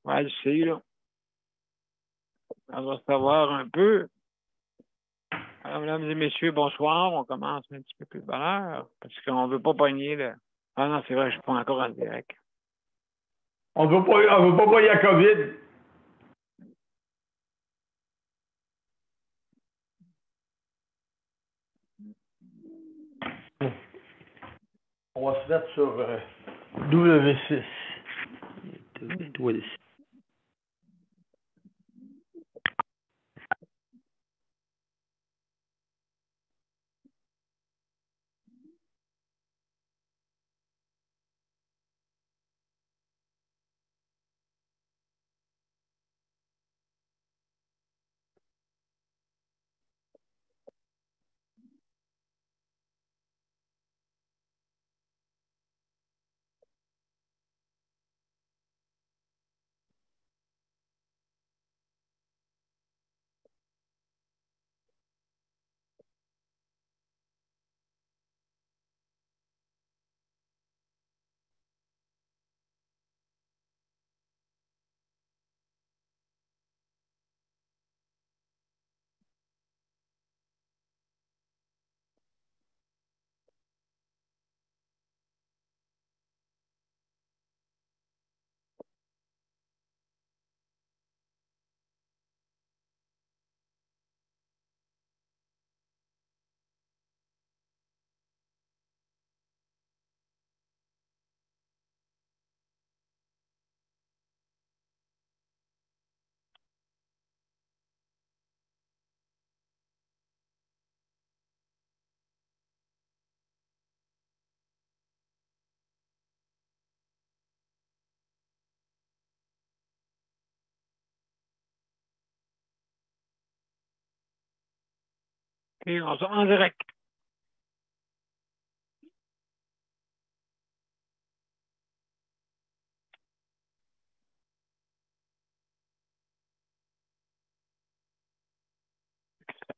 Ouais, je sais, là. On va savoir un peu. Alors, mesdames et messieurs, bonsoir. On commence un petit peu plus de bonne heure parce qu'on ne veut pas pogner le. Ah non, c'est vrai, je ne suis pas encore en direct. On ne veut pas pogner la COVID. On va se mettre sur W6. OK, on sort en direct.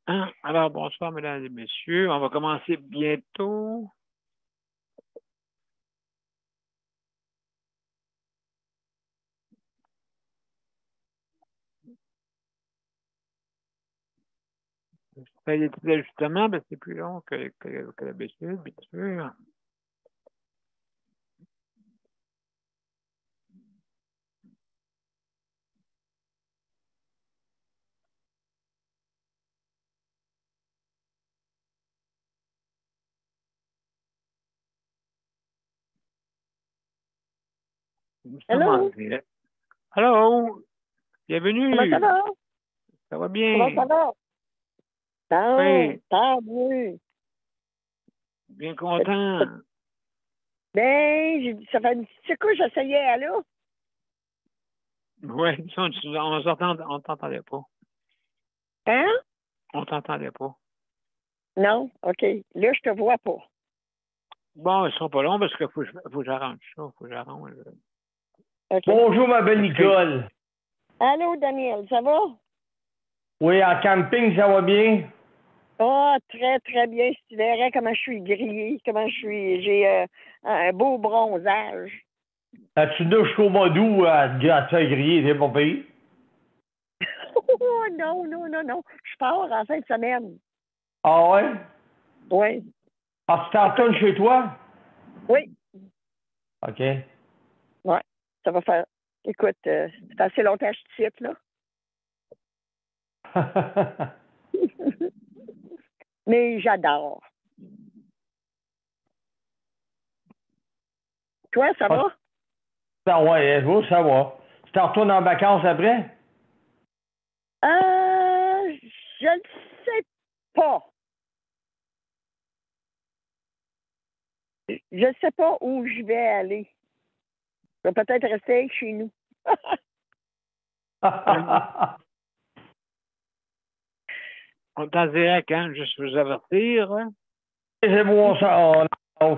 Hein? Alors, bonsoir, mesdames et messieurs. On va commencer bientôt. Je fais des petits ajustements, mais c'est plus long que d'habitude, bien sûr. Allô? Allô? Comment ça Bienvenue. va? Ça va Comment ça bien? va? Oui, Tant mieux. bien content. Ben, ça fait un petit secousse, j'essayais, allô? Oui, on t'entendait pas. Hein? On t'entendait pas. Non? OK. Là, je te vois pas. Bon, ils sont pas longs parce qu'il faut que j'arrange ça. Faut que j'arrange. OK. Bonjour, ma belle Nicole. Allô, Daniel, ça va? Oui, en camping, ça va bien? Ah, très, très bien. Si tu verrais comment je suis grillée, j'ai un beau bronzage. As-tu là jusqu'au mois d'août à te faire griller, c'est pas pire? Oh, non, non, non, non. Je pars en fin de semaine. Ah ouais? Oui. Ah, tu t'en retournes chez toi? Oui. OK. Ouais. Ça va faire. Écoute, ça fait assez longtemps que je cite, là. Mais j'adore. Toi, ça va? Ah ouais, vous, ça va. Tu t'en retournes en vacances après? Je ne sais pas. Je ne sais pas où je vais aller. Je vais peut-être rester chez nous. On est en direct, hein? Juste vous avertir. Hein? C'est bon, ça. Je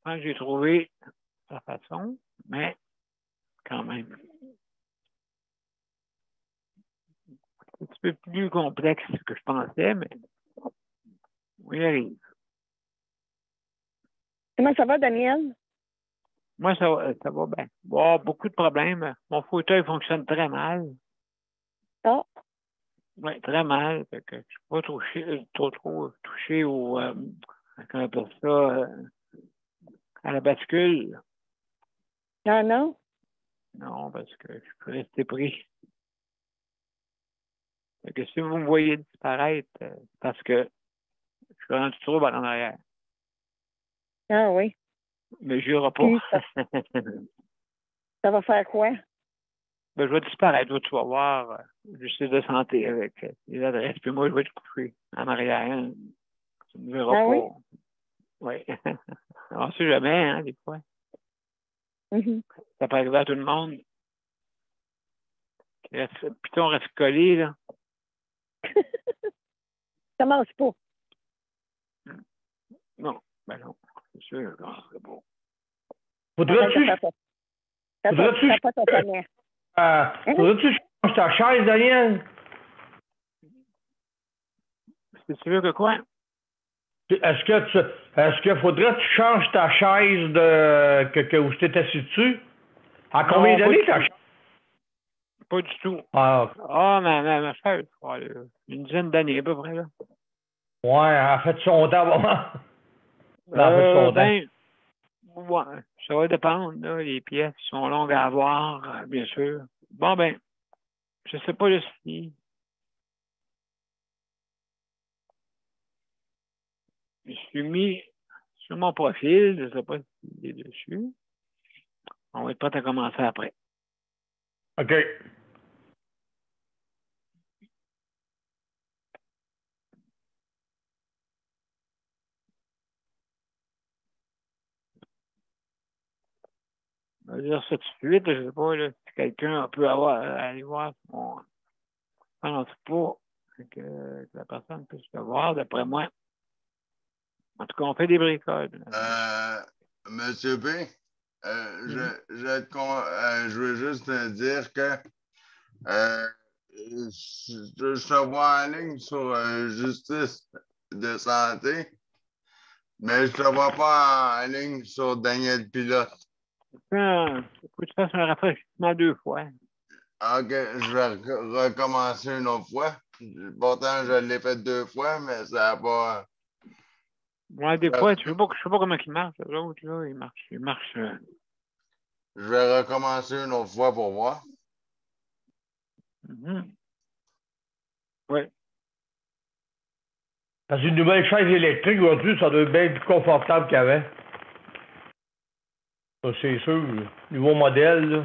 pense que j'ai trouvé la façon, mais quand même. C'est un petit peu plus complexe que je pensais, mais on y arrive. Comment ça va, Daniel? Moi, ça va bien. Bon, beaucoup de problèmes. Mon fauteuil fonctionne très mal. Ah, Oui, très mal. Fait que je ne suis pas trop touché au, comment on appelle ça, à la bascule. non, non. Non, parce que je peux rester pris. Fait que si vous me voyez disparaître, c'est parce que je suis rendu trop en arrière. Ah oui. Mais je n'irai pas. Puis, ça va faire quoi? Ben, je vais disparaître. Toi, tu vas voir. Je suis de santé avec les adresses. Puis moi, je vais être couché en arrière. Hein. Tu ne me verras Ah oui? pas. Oui. On ne sait jamais, hein, des fois. Mhm. Ça peut arriver à tout le monde. Puis on reste collé, là. Ça marche pas. Non, ben non. C'est sûr, non, c'est beau. Arrête de Faudrait-tu faire ça. faudrait-tu T'as pas ta mère. Hein? faudrait-tu changer ta chaise, Daniel? C'est sûr que quoi? Est-ce que faudrait que tu changes ta chaise où tu étais assis dessus? À combien Non, pas d'années du ta tout. chaise? Pas du tout. Ah, Ah, ma chaise, une dizaine d'années à peu près, là. ouais, elle a fait son temps, vraiment. Elle a fait son temps. Ben, ouais, ça va dépendre, là. Les pièces sont longues à avoir, bien sûr. Bon, ben, je sais pas le si je suis mis sur mon profil, je sais pas s'il est dessus. On va être prêt à commencer après. OK. Je vais dire ça tout de suite, je sais pas, là, si quelqu'un peut aller voir mon. Ah non, c'est pas que la personne puisse le voir, d'après moi. En tout cas, on fait des bricoles. Monsieur B, Mhm. je veux juste te dire que euh, je te vois en ligne sur justice de santé, mais je te vois pas en ligne sur Daniel Pilote. Il faut que tu fasses un rafraîchissement 2 fois. Ok, je vais recommencer une autre fois. Pourtant, je l'ai fait 2 fois, mais ça n'a pas. Ouais, Je des vais, fois, je sais pas comment il marche. L'autre, là, il marche. je vais recommencer une autre fois pour voir. Mhm. Ouais. Parce qu'une nouvelle chaise électrique, aujourd'hui, ça doit être bien plus confortable qu'avant. Ça, c'est sûr. Nouveau modèle, là.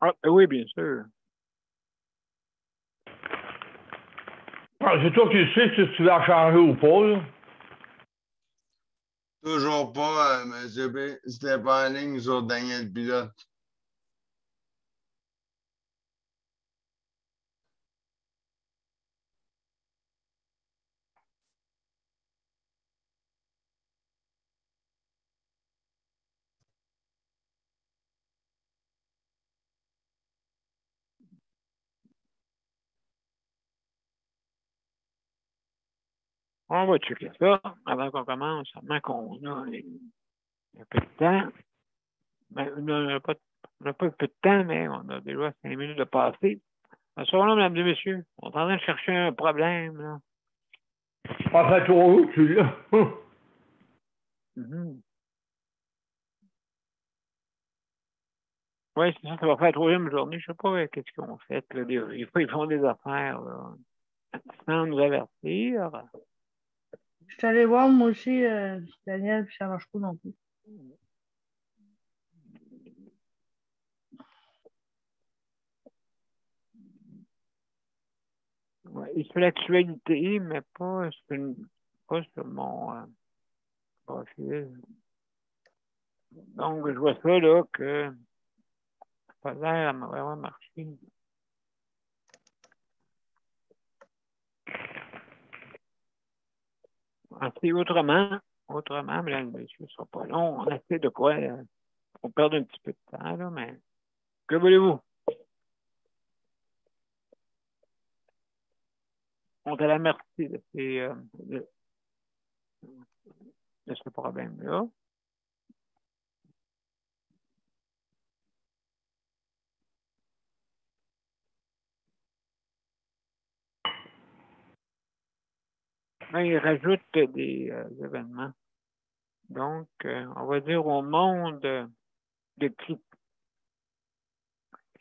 Ah, ben oui, bien sûr. Ah, c'est toi qui le sais si tu veux la changer ou pas, là. Toujours pas, Monsieur B. C'était pas en ligne sur Daniel Pilote. On va checker ça avant qu'on commence, avant qu'on a un peu de temps. Ben, on n'a pas peu de temps, mais on a déjà 5 minutes de passer. À ce moment-là, mesdames et messieurs, on est en train de chercher un problème, là. Pas fait trop tu l'as. Mhm. Oui, c'est ça, ça va faire la troisième journée. Je ne sais pas qu'est-ce qu'ils ont fait, là. Des fois, ils font des affaires, là, sans nous avertir. Je suis allée voir moi aussi, Daniel, puis ça marche pas non plus. Ouais, et sur l'actualité, mais pas sur mon profil. Donc, je vois ça, là, que ça a l'air à vraiment marcher. Ensuite, autrement, mesdames et messieurs, ce sera pas long. On a fait de quoi, on perd un petit peu de temps, là, mais que voulez-vous? sont à la merci de ce problème-là. Mais ils rajoutent des événements. Donc, on va dire au monde de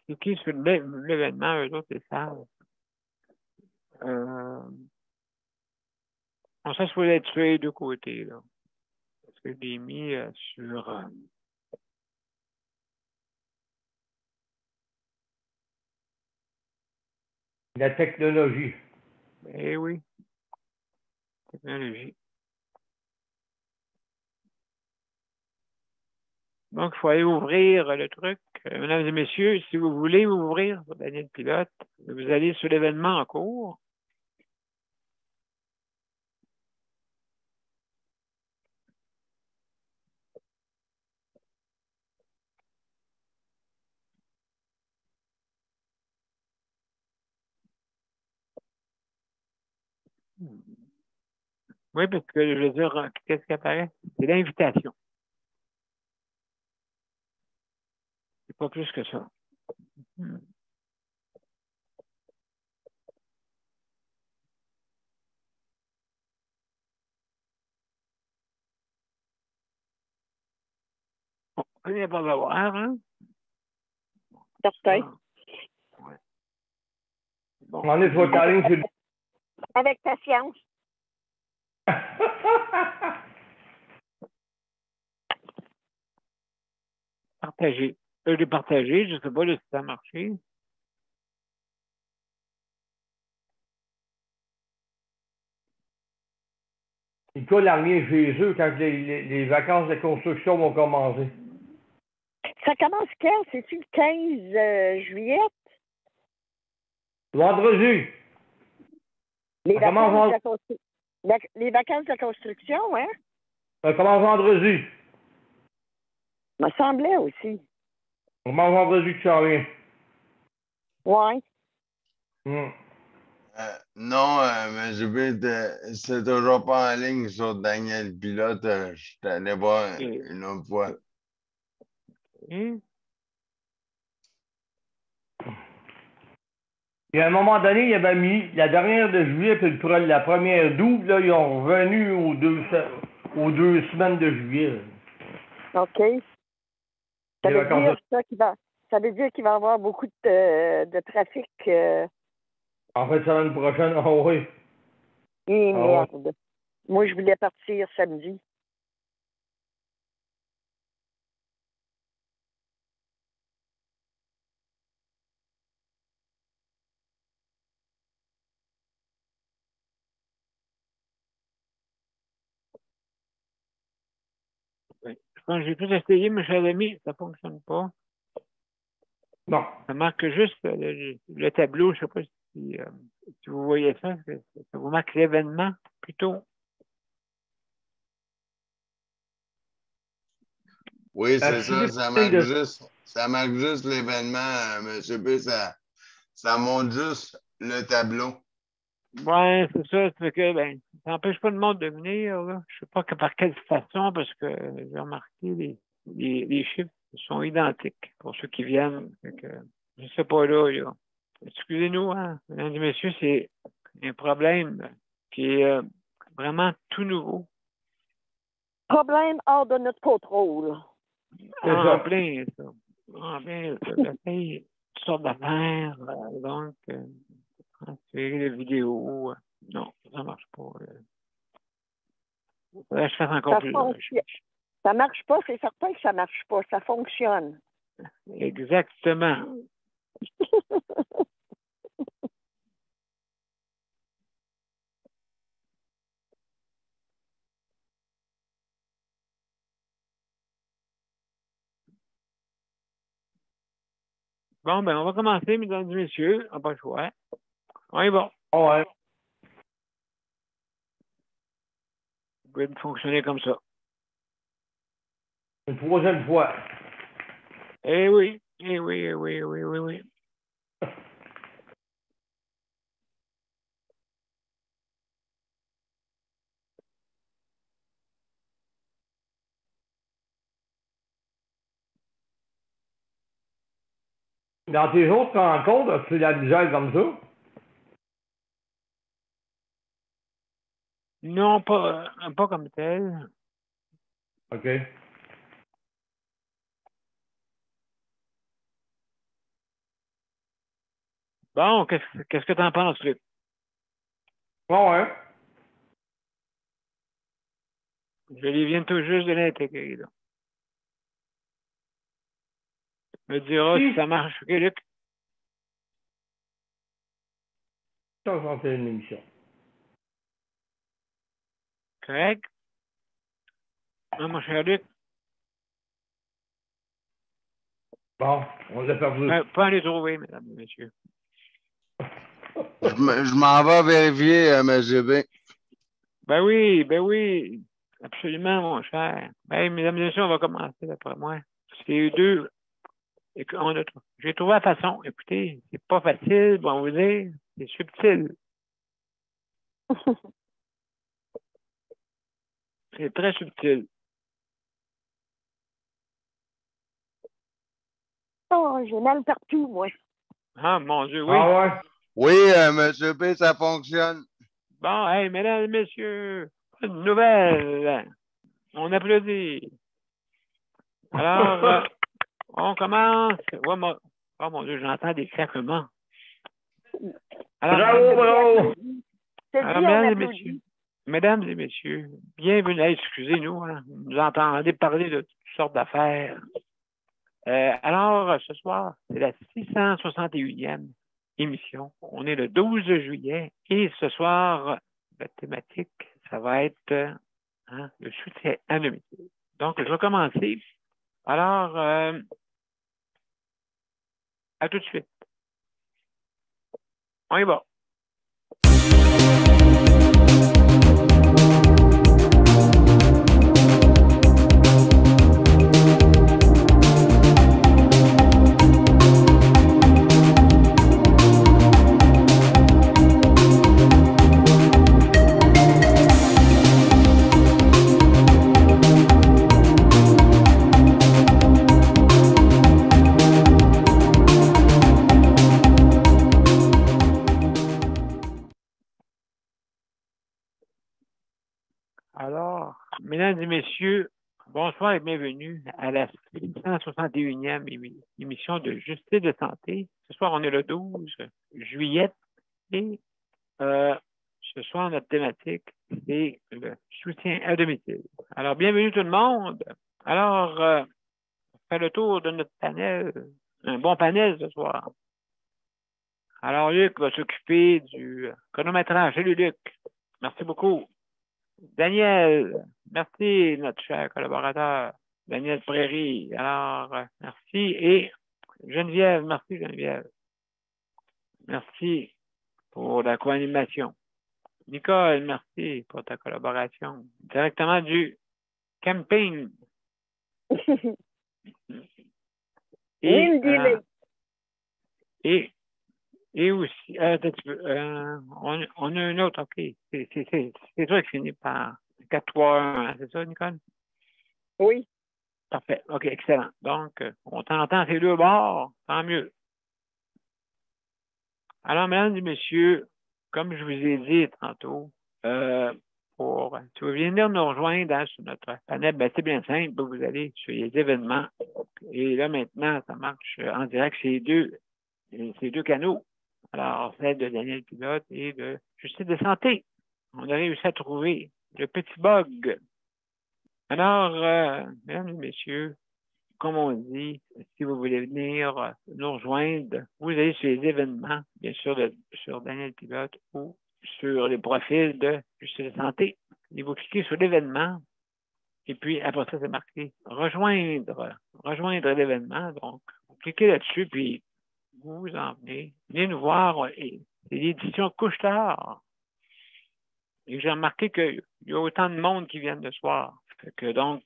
cliquer sur l'événement, eux autres, ils savent. On sait qu'il faut être sur les deux côtés, là. Parce que je l'ai mis sur... La technologie. Eh oui, technologie. Donc, il faut aller ouvrir le truc. Mesdames et messieurs, si vous voulez ouvrir sur Daniel Pilote, vous allez sur l'événement en cours. Oui, parce que je veux dire, qu'est-ce qui apparaît? C'est l'invitation. C'est pas plus que ça. Bon, on n'est pas voir, hein? Certain. Ouais. Bon. On est sur Caroline, c'est... Avec patience. Partager. Je l'ai partagé, je ne sais pas si ça a marché. Ils collent à rien chez eux quand les vacances de construction vont commencer. Ça commence quand? C'est-tu le 15 juillet? Vendredi. Les Ça commence vacances, de la les vacances de la construction, hein? Ça commence vendredi. Me semblait aussi. On commence vendredi que ça vient. Ouais. Non, mais c'est toujours pas en ligne sur Daniel Pilote. Je t'allais voir une autre fois. Et à un moment donné, il avait mis la dernière de juillet puis la première d'août, là, ils ont revenu aux deux semaines de juillet. Là. OK. Ça veut dire qu'il va y avoir beaucoup de trafic. En fait, semaine prochaine, oh oui. Et merde. Ouais. Moi, je voulais partir samedi. Oui. Je pense que j'ai tout essayé, mais je l'avais mis, ça ne fonctionne pas. Non. Ça marque juste le tableau, je ne sais pas si vous voyez ça, ça vous marque l'événement plutôt. Oui, c'est ça, ça marque juste l'événement, M. P. Ça montre juste le tableau. Oui, c'est ça. Ça fait que, ça n'empêche pas le monde de venir. Là. Je ne sais pas par quelle façon, parce que j'ai remarqué les chiffres sont identiques pour ceux qui viennent. Fait que, je ne sais pas là. Excusez-nous, hein, mesdames et messieurs, c'est un problème qui est vraiment tout nouveau. Problème hors de notre contrôle. En plein, ça. En plein, ça. J'essaye toutes sortes d'affaires. Donc, transférer la vidéo. Non, ça ne marche pas. Faudrait que je fasse encore plus de recherche. Ça marche pas, c'est certain que ça marche pas. Ça fonctionne. Exactement. Bon, on va commencer, mesdames et messieurs. On n'a pas le choix. On est bon. Ouais. Vous pouvez fonctionner comme ça. Une troisième fois. Eh oui, eh oui, eh oui, eh oui, oui, oui. Dans tes autres rencontres, as-tu la misère comme ça? Non, pas comme tel. OK. Bon, qu'est-ce que tu en penses, Luc? Bon, hein? Je les viens tout juste de l'intégrer, là. Tu me diras si ça marche, OK, Luc? Ça, j'en fais une émission. Correct? Hein, mon cher Luc? Bon, on l'a perdu. Pas les trouver, mesdames et messieurs. Je m'en vais vérifier, M. GB. Ben oui. Absolument, mon cher. Ben, mesdames et messieurs, on va commencer d'après moi. C'est deux. J'ai trouvé la façon. Écoutez, c'est pas facile, bon, on va vous dire. C'est subtil. C'est très subtil. Oh, j'ai mal partout, moi. Ah, mon Dieu, oui. Ah ouais? Oui, M. B, ça fonctionne. Bon, hey, mesdames et messieurs, une nouvelle. On applaudit. Alors, on commence. Ouais, oh mon Dieu, j'entends des claquements. Alors, Bravo! mesdames et messieurs, bienvenue. Hey, excusez-nous, hein, vous entendez parler de toutes sortes d'affaires. Alors, ce soir, c'est la 661e émission. On est le 12 juillet et ce soir, la thématique, ça va être le soutien à domicile. Donc, je vais commencer. Alors, à tout de suite. On y va. Alors, mesdames et messieurs, bonsoir et bienvenue à la 661e émission de Justice de santé. Ce soir, on est le 12 juillet et ce soir, notre thématique, c'est le soutien à domicile. Alors, bienvenue tout le monde. Alors, on fait le tour de notre panel, un bon panel ce soir. Alors, Luc va s'occuper du chronométrage. Salut, Luc. Merci beaucoup. Daniel, merci, notre cher collaborateur, Daniel Prairie. Alors, merci. Et Geneviève, merci, Geneviève. Merci pour la co-animation. Nicole, merci pour ta collaboration. Directement du camping. Et aussi, on a un autre, OK. C'est toi qui finis par 4-3-1, c'est ça, Nicole? Oui. Parfait. OK, excellent. Donc, on t'entend ces deux bords, tant mieux. Alors, mesdames et messieurs, comme je vous ai dit tantôt, si vous venez nous rejoindre sur notre panel, ben, c'est bien simple, vous allez sur les événements. Et là, maintenant, ça marche en direct ces deux canaux. Alors, celle de Daniel Pilote et de Justice de santé. On a réussi à trouver le petit bug. Alors, mesdames et messieurs, comme on dit, si vous voulez venir nous rejoindre, vous allez sur les événements, bien sûr, sur Daniel Pilote ou sur les profils de Justice de santé. Et vous cliquez sur l'événement. Et puis, après ça, c'est marqué rejoindre l'événement. Donc, vous cliquez là-dessus, puis vous en venez nous voir. Et c'est l'édition Couche-Tard. Et j'ai remarqué qu'il y a autant de monde qui viennent le soir. Que donc,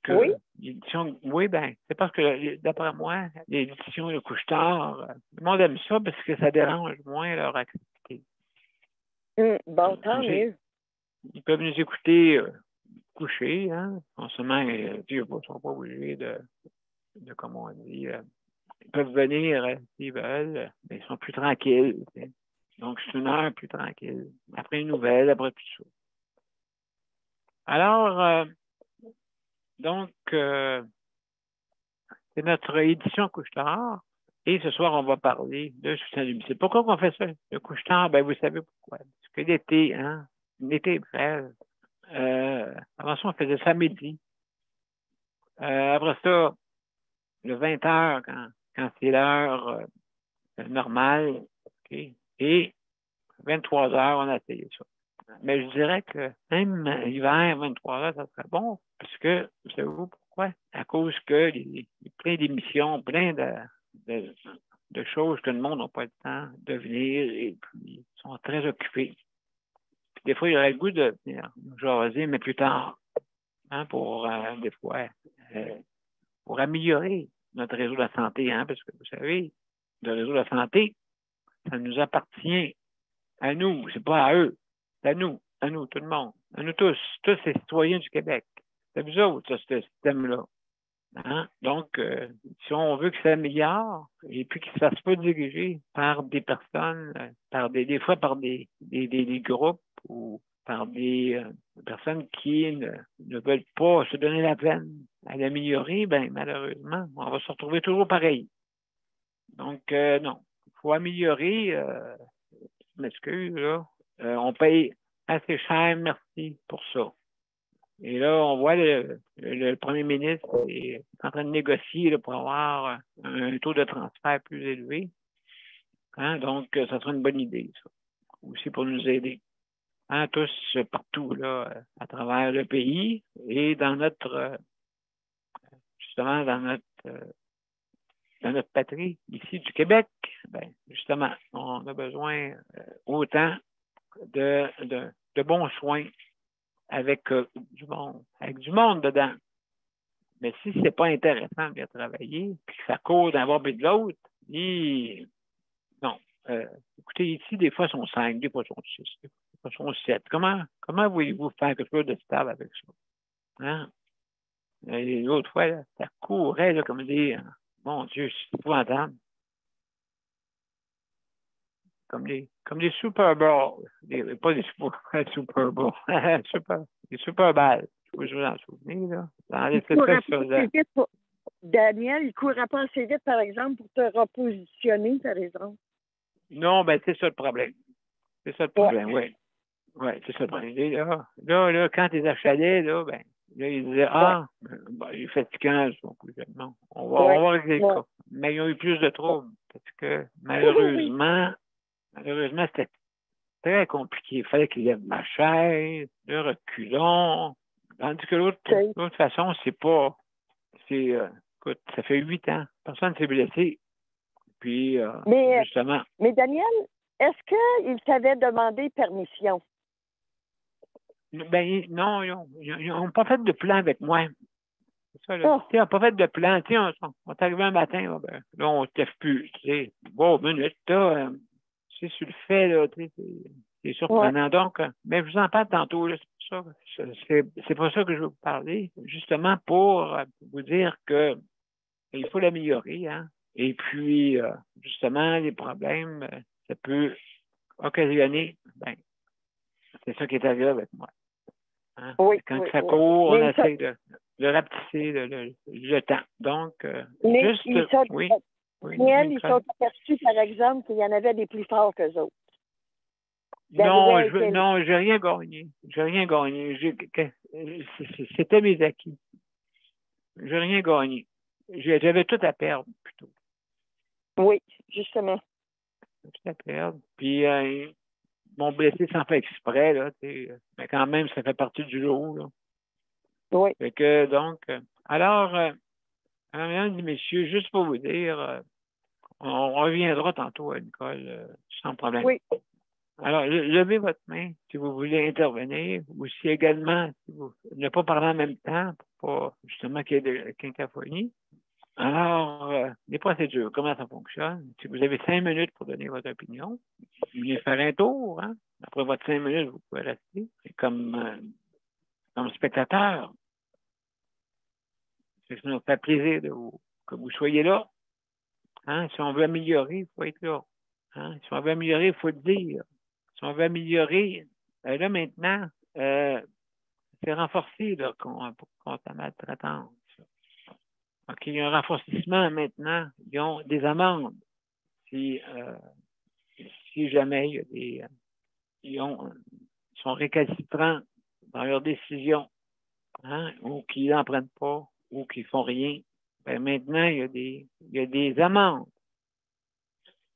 l'édition, oui, ben, c'est parce que, d'après moi, l'édition de Couche-Tard, le monde aime ça parce que ça dérange moins leur activité. Bon, tant mieux. Ils peuvent nous écouter coucher, hein. En ce moment, ils ne sont pas obligés de comme on dit, Ils peuvent venir s'ils veulent, mais ils sont plus tranquilles. T'sais. Donc, c'est une heure plus tranquille. Après une nouvelle, après tout ça. Alors, donc, c'est notre édition couche-tard. Et ce soir, on va parler de soutien à domicile. Pourquoi on fait ça, le couche-tard? Ben, vous savez pourquoi. Parce que l'été, hein, l'été bref. Avant ça, on faisait ça à midi. Après ça, le 20 heures, quand c'est l'heure normale, okay, et 23 heures, on a essayé ça. Mais je dirais que même l'hiver, 23 heures, ça serait bon, parce que, vous savez pourquoi? À cause que il y a plein d'émissions, plein de choses que le monde n'a pas le temps de venir et puis ils sont très occupés. Puis des fois, il y aurait le goût de venir jaser, mais plus tard, hein, pour des fois, pour améliorer notre réseau de la santé, hein, parce que vous savez, le réseau de la santé, ça nous appartient à nous, c'est pas à eux, c'est à nous, tout le monde, à nous tous les citoyens du Québec. C'est vous autres, ça, ce système-là. Hein? Donc, si on veut que ça améliore et puis que ça se fasse diriger par des personnes, par des fois par des groupes ou par des personnes qui ne veulent pas se donner la peine à l'améliorer, ben malheureusement, on va se retrouver toujours pareil. Donc, non, il faut améliorer, je m'excuse, là, on paye assez cher, merci pour ça. Et là, on voit le premier ministre est en train de négocier là, pour avoir un taux de transfert plus élevé. Hein? Donc, ça serait une bonne idée, ça. Aussi pour nous aider. Hein? Tous partout, là, à travers le pays et dans notre, justement, dans notre patrie, ici du Québec, ben, justement, on a besoin autant de bons soins avec du monde dedans. Mais si c'est pas intéressant de bien travailler, puis que ça court d'un bord et de l'autre, non. Écoutez, ici, des fois, ils sont 5, des fois, ils sont 6, des fois, ils sont 7. Comment voulez-vous faire quelque chose de stable avec ça? Hein? L'autre fois, là, ça courait, là, comme dire, mon Dieu, c'est épouvantable. Comme des Super Bowls. Pas des Super Bowls. Des Super Balls. Je vous en souvenez, là. Daniel, il ne courait pas assez vite, par exemple, pour te repositionner, par exemple. Non, ben c'est ça le problème. C'est ça le problème, oui. Oui, c'est ça le problème. Là, quand ils achalaient, là, ben, là, ils disaient, il est fatigant, non. On va régler le cas. Mais ils ont eu plus de troubles parce que malheureusement, c'était très compliqué. Il fallait qu'ils lèvent ma chaise, le reculon. Tandis que l'autre façon, écoute, ça fait 8 ans. Personne ne s'est blessé. Puis, justement. Mais Daniel, est-ce qu'il t'avait demandé permission? Ben, non, ils n'ont pas fait de plan avec moi. C'est ça, là. Ils n'ont pas fait de plan. On est arrivé un matin, là, on ne se lève plus. Bon, minute, là, c'est sur le fait, là, c'est surprenant. Donc, mais je vous en parle tantôt, là, c'est pour ça. C'est pas ça que je veux vous parler. Justement pour vous dire que il faut l'améliorer, hein. Et puis, justement, les problèmes, ça peut occasionner, ben, c'est ça qui est arrivé avec moi. Hein? Quand ça court, on essaie de rapetisser le temps. Donc, mais juste... ils sont aperçus, par exemple, qu'il y en avait des plus forts qu'eux autres. Non, j'ai rien gagné. J'ai rien gagné. C'était mes acquis. J'ai rien gagné. J'avais tout à perdre, plutôt. Oui, justement. Tout à perdre. Puis, ils m'ont blessé sans faire exprès, là, mais quand même, ça fait partie du lot, là. Oui. Fait que, donc, alors, mesdames et messieurs, juste pour vous dire, on reviendra tantôt à l'école sans problème. Oui. Alors, levez votre main si vous voulez intervenir, ou si également, si vous ne pas parler en même temps, pour pas justement qu'il y ait de quinquaphonie. Alors, les procédures, comment ça fonctionne? Si vous avez 5 minutes pour donner votre opinion, vous venez faire un tour, hein? Après votre 5 minutes, vous pouvez rester comme spectateur. Ça nous fait plaisir que vous soyez là. Hein? Si on veut améliorer, il faut être là. Hein? Si on veut améliorer, il faut le dire. Si on veut améliorer, là maintenant, c'est renforcé là, contre la maltraitance. Donc, il y a un renforcement maintenant. Ils ont des amendes. Si jamais il y a ils sont récalcitrants dans leurs décisions, hein, ou qu'ils n'en prennent pas, ou qu'ils font rien, ben maintenant, il y a des amendes.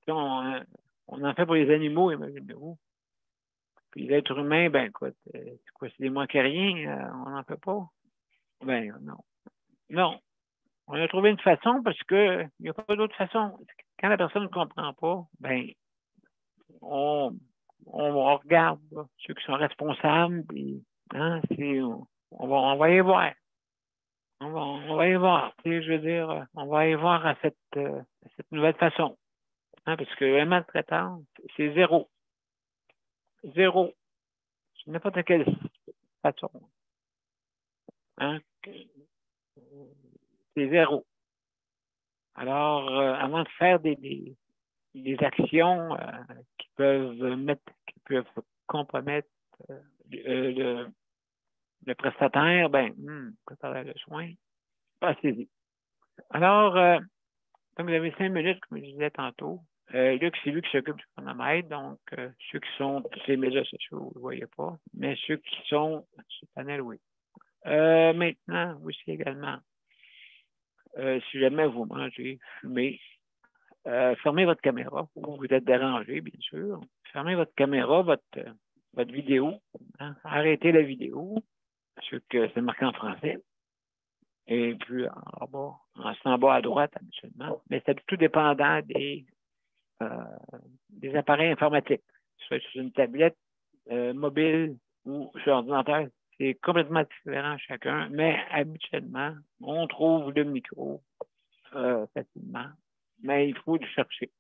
On en fait pour les animaux, imaginez-vous. Puis les êtres humains, ben écoute, c'est quoi, c'est des moins que rien, on n'en fait pas. Ben non. Non. On a trouvé une façon parce qu'il n'y a pas d'autre façon. Quand la personne ne comprend pas, ben on regarde là, ceux qui sont responsables, puis, hein, on va y voir. On va y voir. Tu sais, je veux dire, on va y voir à cette nouvelle façon. Hein, parce que la maltraitance, c'est zéro. Zéro. C'est n'importe quelle façon. Hein? C'est zéro. Alors, avant de faire des actions qui peuvent compromettre le prestataire, ben, préparer le soin, passez-y. Alors, comme vous avez 5 minutes, comme je disais tantôt, Luc, c'est lui qui s'occupe du chronomètre, donc ceux qui sont sur les médias sociaux, vous ne le voyez pas, mais ceux qui sont sur le panel, oui. Maintenant, aussi également, si jamais vous mangez, fumez, fermez votre caméra, ou vous êtes dérangé, bien sûr. Fermez votre caméra, votre vidéo. Hein? Arrêtez la vidéo, ce que c'est marqué en français. Et puis en bas, en bas à droite, habituellement. Mais c'est tout dépendant des appareils informatiques, soit sur une tablette mobile ou sur ordinateur. C'est complètement différent chacun, mais habituellement, on trouve le micro facilement, mais il faut le chercher.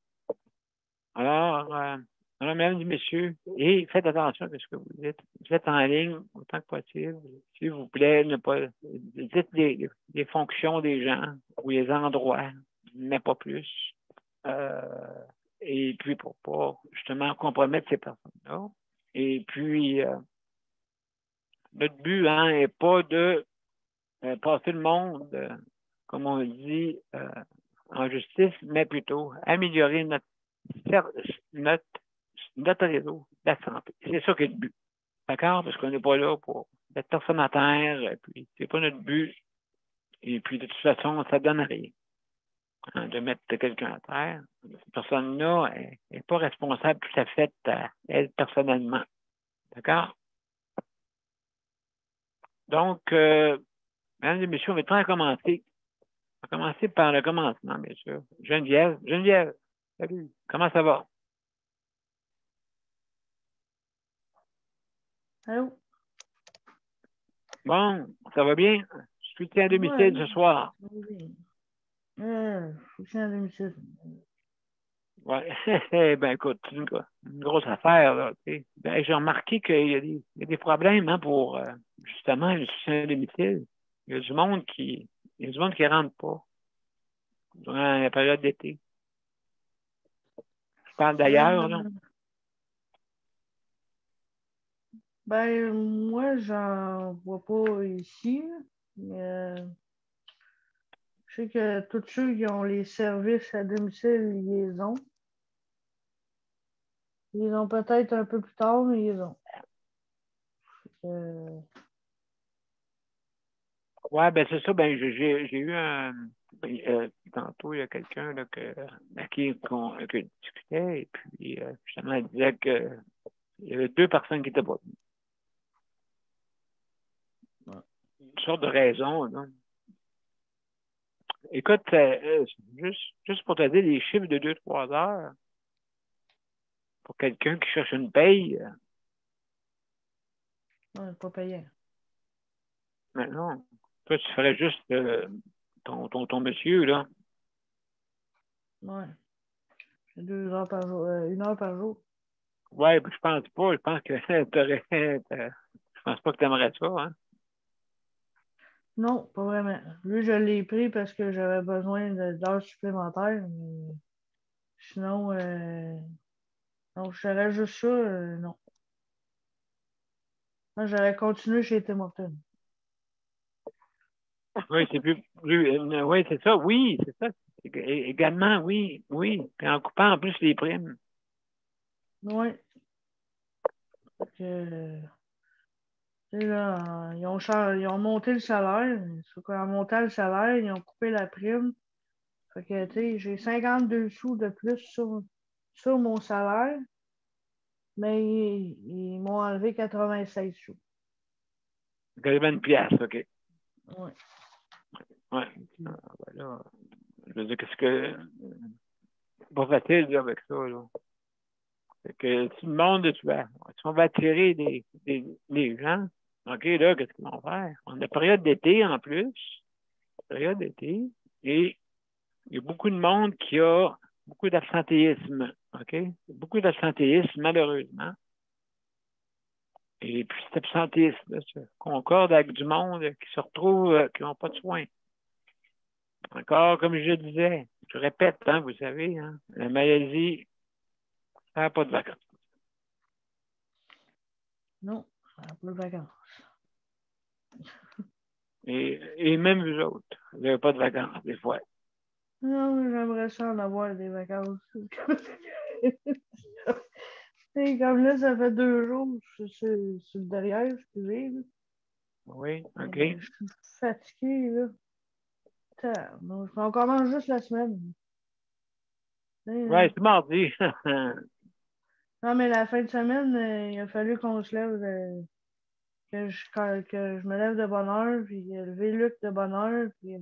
Alors, mesdames et messieurs, et faites attention à ce que vous dites. Vous êtes en ligne autant que possible. S'il vous plaît, ne pas dites les fonctions des gens ou les endroits, mais pas plus. Et puis pour pas justement compromettre ces personnes-là. Et puis notre but n'est pas de passer le monde, comme on dit, en justice, mais plutôt améliorer notre réseau de la santé. C'est ça qui est le but. D'accord? Parce qu'on n'est pas là pour être personne à terre, et puis c'est pas notre but. Et puis de toute façon, ça donne rien. Hein, de mettre quelqu'un à terre. Cette personne-là n'est pas responsable tout à fait elle personnellement. D'accord? Donc, mesdames et messieurs, on va très commencer. On va commencer par le commencement, bien sûr. Geneviève, salut. Comment ça va? Allô? Bon, ça va bien? Je suis à domicile ce soir. Oui. Soutien à domicile. Ouais. Ben écoute, c'est une grosse affaire, là. Ben, j'ai remarqué qu'il y a des problèmes hein, pour justement le soutien à domicile. Il y a du monde qui rentre pas durant la période d'été. Je parle d'ailleurs, là. Ben, moi, j'en vois pas ici, mais je sais que tous ceux qui ont les services à domicile, ils les ont. Ils ont peut-être un peu plus tard, mais ils ont. Ouais, ben c'est ça. Ben j'ai eu tantôt il y a quelqu'un là à qui que je discutais et puis justement elle disait que il y avait 2 personnes qui étaient pas venues. Une sorte de raison, là. Écoute, juste pour te dire les chiffres de 2-3 heures pour quelqu'un qui cherche une paye. Ouais, pas payé. Mais non. Toi, tu ferais juste ton monsieur, là. Ouais. C'est 2 heures par jour, 1 heure par jour. Ouais, je pense pas. Je pense que je pense pas que tu aimerais ça, hein. Non, pas vraiment. Lui, je l'ai pris parce que j'avais besoin d'heures supplémentaires, mais sinon, non, je ferais juste ça, non. Moi, j'aurais continué chez Tim Hortons. Oui, c'est oui, c'est ça, oui, c'est ça. Également, oui, oui. Puis en coupant en plus les primes. Oui. Fait que, tu sais, là, ils ont monté le salaire. Sauf qu'en montant le salaire, ils ont coupé la prime. Fait que, tu sais, j'ai 52 sous de plus sur mon salaire, mais ils m'ont enlevé 96 sous. Quasiment une pièce, OK. Oui. Ouais. Ah, ben là, je veux dire, qu'est-ce que. C'est pas facile, là, avec ça, là. Fait que tout le monde, si on va attirer les gens, OK, là, qu'est-ce qu'ils vont faire? On a période d'été en plus, période d'été, et il y a beaucoup de monde qui a beaucoup d'absentéisme, OK? Beaucoup d'absentéisme, malheureusement. Et puis cet absentéisme, ça concorde avec du monde qui se retrouve, qui n'ont pas de soins. Encore, comme je disais, je répète, hein, vous savez, hein, la maladie, ça n'a pas de vacances. Non, ça n'a pas de vacances. Et même vous autres, vous n'avez pas de vacances, des fois. Non, j'aimerais ça en avoir des vacances. Et comme là, ça fait 2 jours, je suis sur le derrière, excusez. Là. Oui, OK. Je suis fatiguée, là. Non, on commence juste la semaine. Oui, c'est mardi. Non, mais la fin de semaine, il a fallu qu'on se lève, que je me lève de bonne heure, puis lever Luc de bonne heure. Puis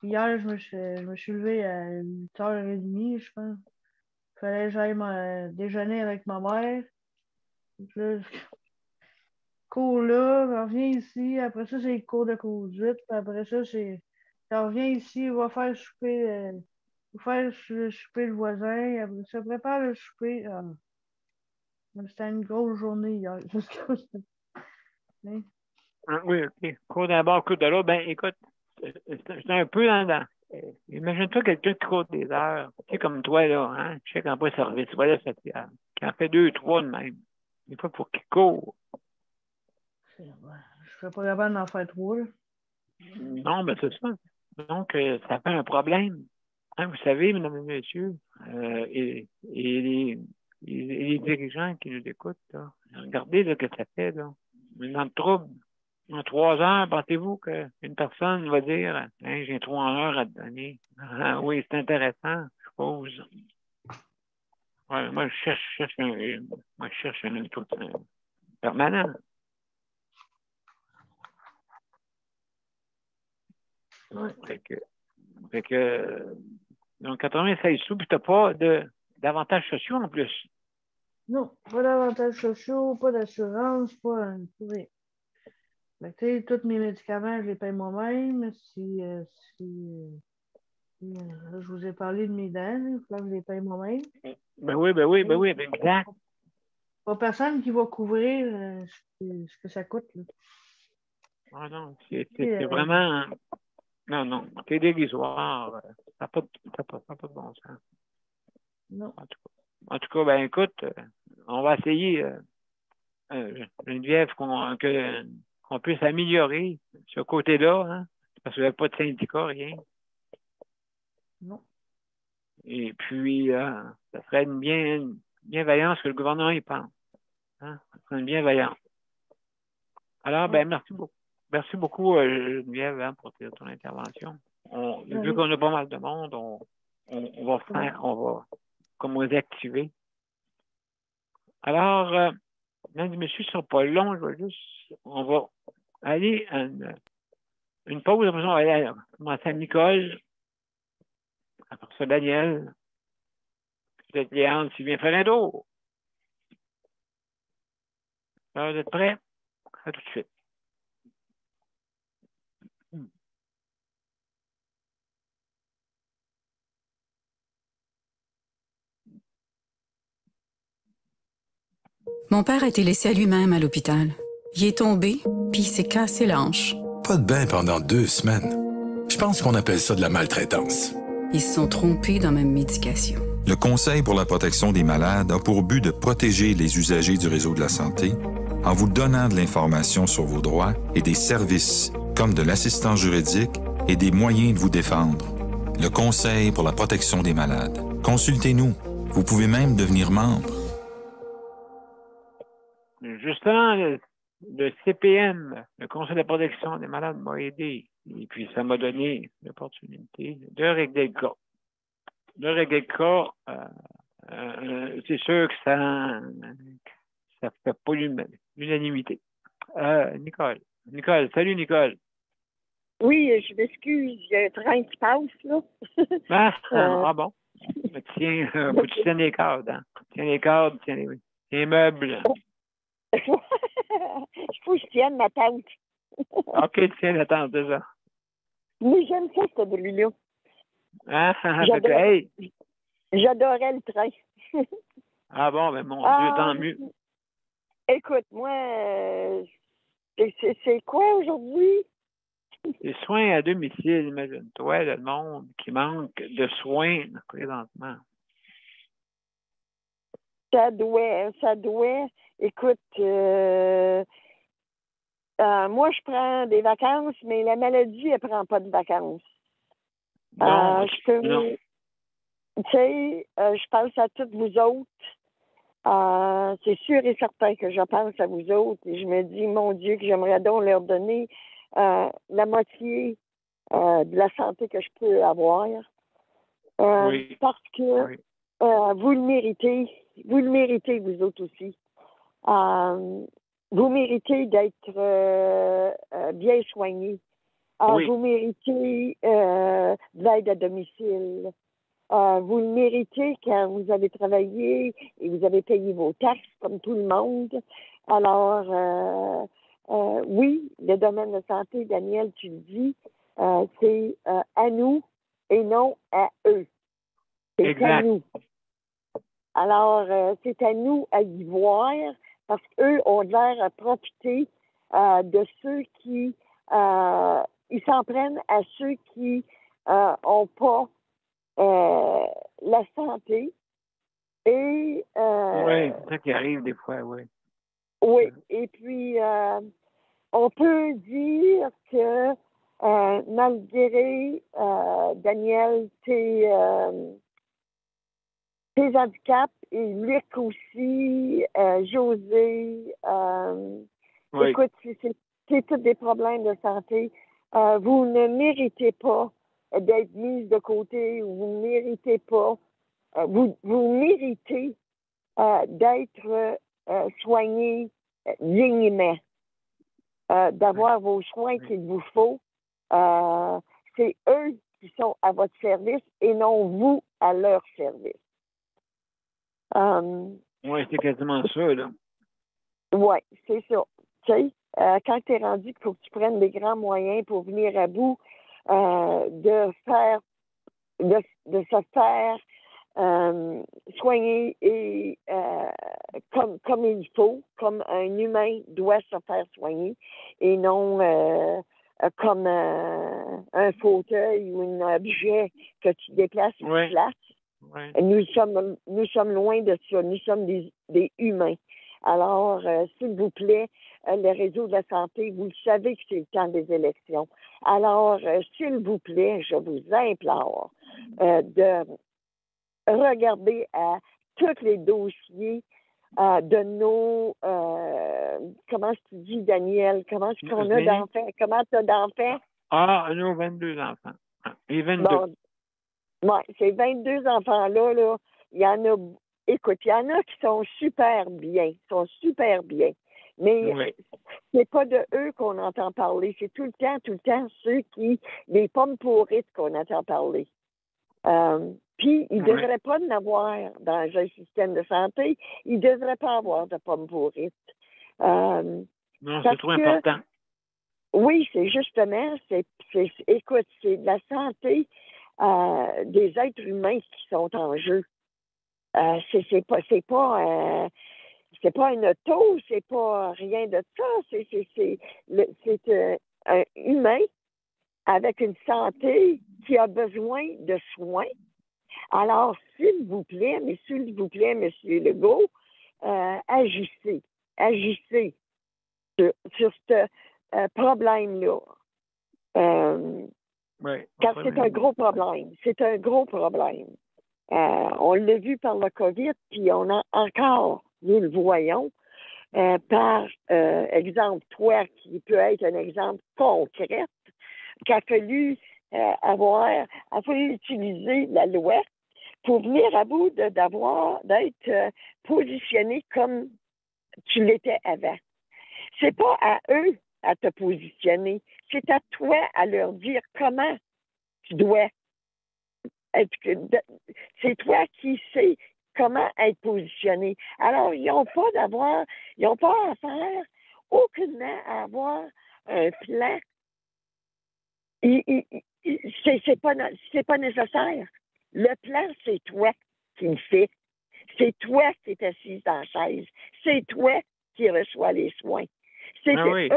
hier, je me suis levé à 8h30, je pense. Il fallait que j'aille déjeuner avec ma mère. Puis là, cours là, on revient ici. Après ça, c'est le cours de conduite. Puis après ça, on revient ici, on va faire souper, souper le voisin. Après ça, prépare le souper. Ah, c'était une grosse journée hier. Oui, OK. Cours d'un bord, cours de l'autre. Ben, écoute, c'est un peu imagine-toi quelqu'un qui court des heures, tu sais, comme toi, là, hein, tu sais, quand pas service, voilà, ça, qui en fait 2, 3 de même. Des fois, pour qu'il court. Je serais pas capable d'en faire 3, là. Non, ben, c'est ça. Donc, ça fait un problème. Hein, vous savez, mesdames et messieurs, et les dirigeants qui nous écoutent, là, regardez là, ce que ça fait, là. On est dans le trouble. En 3 heures, pensez-vous qu'une personne va dire hein, j'ai 3 heures à te donner. Ah, oui, c'est intéressant, je suppose. Ouais, moi, je cherche un truc permanent. Ouais. Fait que donc 96 sous, puis tu n'as pas d'avantages sociaux en plus. Non, pas d'avantages sociaux, pas d'assurance, pas rien. Fait que, tous mes médicaments, je les paye moi-même. Je vous ai parlé de mes dents, il faut que je les paye moi-même. Ben oui, exact. Pas personne qui va couvrir ce que ça coûte. Là. Ah non, c'est vraiment. Non, non, c'est dérisoire. Ça n'a pas de bon sens. Non. En tout cas, ben écoute, on va essayer, Geneviève, qu'on puisse améliorer ce côté-là, hein, parce qu'il n'y a pas de syndicat, rien. Non. Et puis, ça serait une bienveillance que le gouvernement y pense. Hein? Ça serait une bienveillance. Alors, ben, merci beaucoup. Merci beaucoup, Geneviève, hein, pour ton intervention. Vu qu'on a pas mal de monde, on va comme réactiver. Alors, mesdames et messieurs, ce ne sera pas long, on va aller à une pause, après ça, on va aller commencer à Nicole, après ça, Daniel, peut-être Léandre, s'il vient faire un tour. Alors, vous êtes prêts? À tout de suite. Mon père a été laissé à lui-même à l'hôpital. Il est tombé, puis il s'est cassé la hanche. Pas de bain pendant 2 semaines. Je pense qu'on appelle ça de la maltraitance. Ils se sont trompés dans ma médication. Le Conseil pour la protection des malades a pour but de protéger les usagers du réseau de la santé en vous donnant de l'information sur vos droits et des services comme de l'assistance juridique et des moyens de vous défendre. Le Conseil pour la protection des malades. Consultez-nous. Vous pouvez même devenir membre. Justement, le CPM, le Conseil de la protection des malades, m'a aidé. Et puis, ça m'a donné l'opportunité de régler le cas. De régler le cas, c'est sûr que ça fait pas l'unanimité. Nicole, salut Nicole. Oui, je m'excuse, il y a un train qui passe, là. Ah bon? Tiens, faut que tu tiennes les cadres, hein? Tiens les cadres, tiens les meubles. Il faut que je tienne ma tente. OK, tiens la tente, c'est ça. Mais j'aime ça, ce bruit-là. Hey. J'adorais le train. Ah bon, ben mon Dieu, tant mieux. Écoute, moi, c'est quoi aujourd'hui? Les soins à domicile, imagine-toi, le monde qui manque de soins présentement. Ça doit. Écoute, moi, je prends des vacances, mais la maladie, elle prend pas de vacances. Non. Tu sais, je pense à toutes vous autres. C'est sûr et certain que je pense à vous autres et je me dis, mon Dieu, que j'aimerais donc leur donner la moitié de la santé que je peux avoir. Oui. Parce que vous le méritez. Vous le méritez, vous autres aussi. Vous méritez d'être bien soignés. Oui. Vous méritez de l'aide à domicile. Vous le méritez quand vous avez travaillé et vous avez payé vos taxes comme tout le monde. Alors, oui, le domaine de santé, Daniel, tu le dis, c'est à nous et non à eux. C'est exact. À nous. Alors, c'est à nous à y voir parce qu'eux ont l'air à profiter de ceux qui... ils s'en prennent à ceux qui n'ont pas la santé. Et... oui, c'est ça qui arrive des fois, oui. Oui, et puis, on peut dire que malgré, Daniel, tes handicaps, et Luc aussi, José, Oui. écoute, c'est tous des problèmes de santé. Vous ne méritez pas d'être mis de côté, vous ne méritez pas, vous méritez d'être soigné dignement, d'avoir vos soins qu'il vous faut. C'est eux qui sont à votre service et non vous à leur service. Oui, c'est quasiment ça, là. Oui, c'est ça. Tu sais, quand tu es rendu qu'il faut que tu prennes des grands moyens pour venir à bout de se faire soigner et comme il faut, comme un humain doit se faire soigner et non comme un fauteuil ou un objet que tu déplaces et tu places. Oui. Nous sommes loin de ça. Nous sommes des humains. Alors, s'il vous plaît, le réseau de la santé, vous le savez que c'est le temps des élections. Alors, s'il vous plaît, je vous implore de regarder à tous les dossiers de nos... comment tu dis, Daniel? Comment est-ce qu'on a d'enfants? Comment tu as d'enfants? Nous, 22 enfants. Et 22. Bon, ouais, ces 22 enfants-là, là, il y en a... Écoute, il y en a qui sont super bien. Mais c'est pas de eux qu'on entend parler. C'est tout le temps ceux qui... Les pommes pourrites qu'on entend parler. Puis, il ne devrait pas en avoir dans un système de santé. Il ne devrait pas avoir de pommes pourrites. Non, c'est trop important. Oui, c'est justement, écoute, c'est de la santé des êtres humains qui sont en jeu. C'est pas une auto, c'est pas rien de ça. C'est une avec une santé qui a besoin de soins. Alors, s'il vous plaît, M. Legault, agissez sur ce problème-là. Oui, car c'est un gros problème. C'est un gros problème. On l'a vu par le COVID, puis on a encore, nous le voyons, par exemple, toi, qui peut être un exemple concret, qu'il a fallu utiliser la loi pour venir à bout d'être positionné comme tu l'étais avant. C'est pas à eux à te positionner, c'est à toi à leur dire comment tu dois être. C'est toi qui sais comment être positionné. Alors, ils n'ont pas à faire, aucunement à avoir un plan. C'est pas nécessaire. Le plan, c'est toi qui le fais. C'est toi qui es assise dans la chaise. C'est toi qui reçois les soins. C'est eux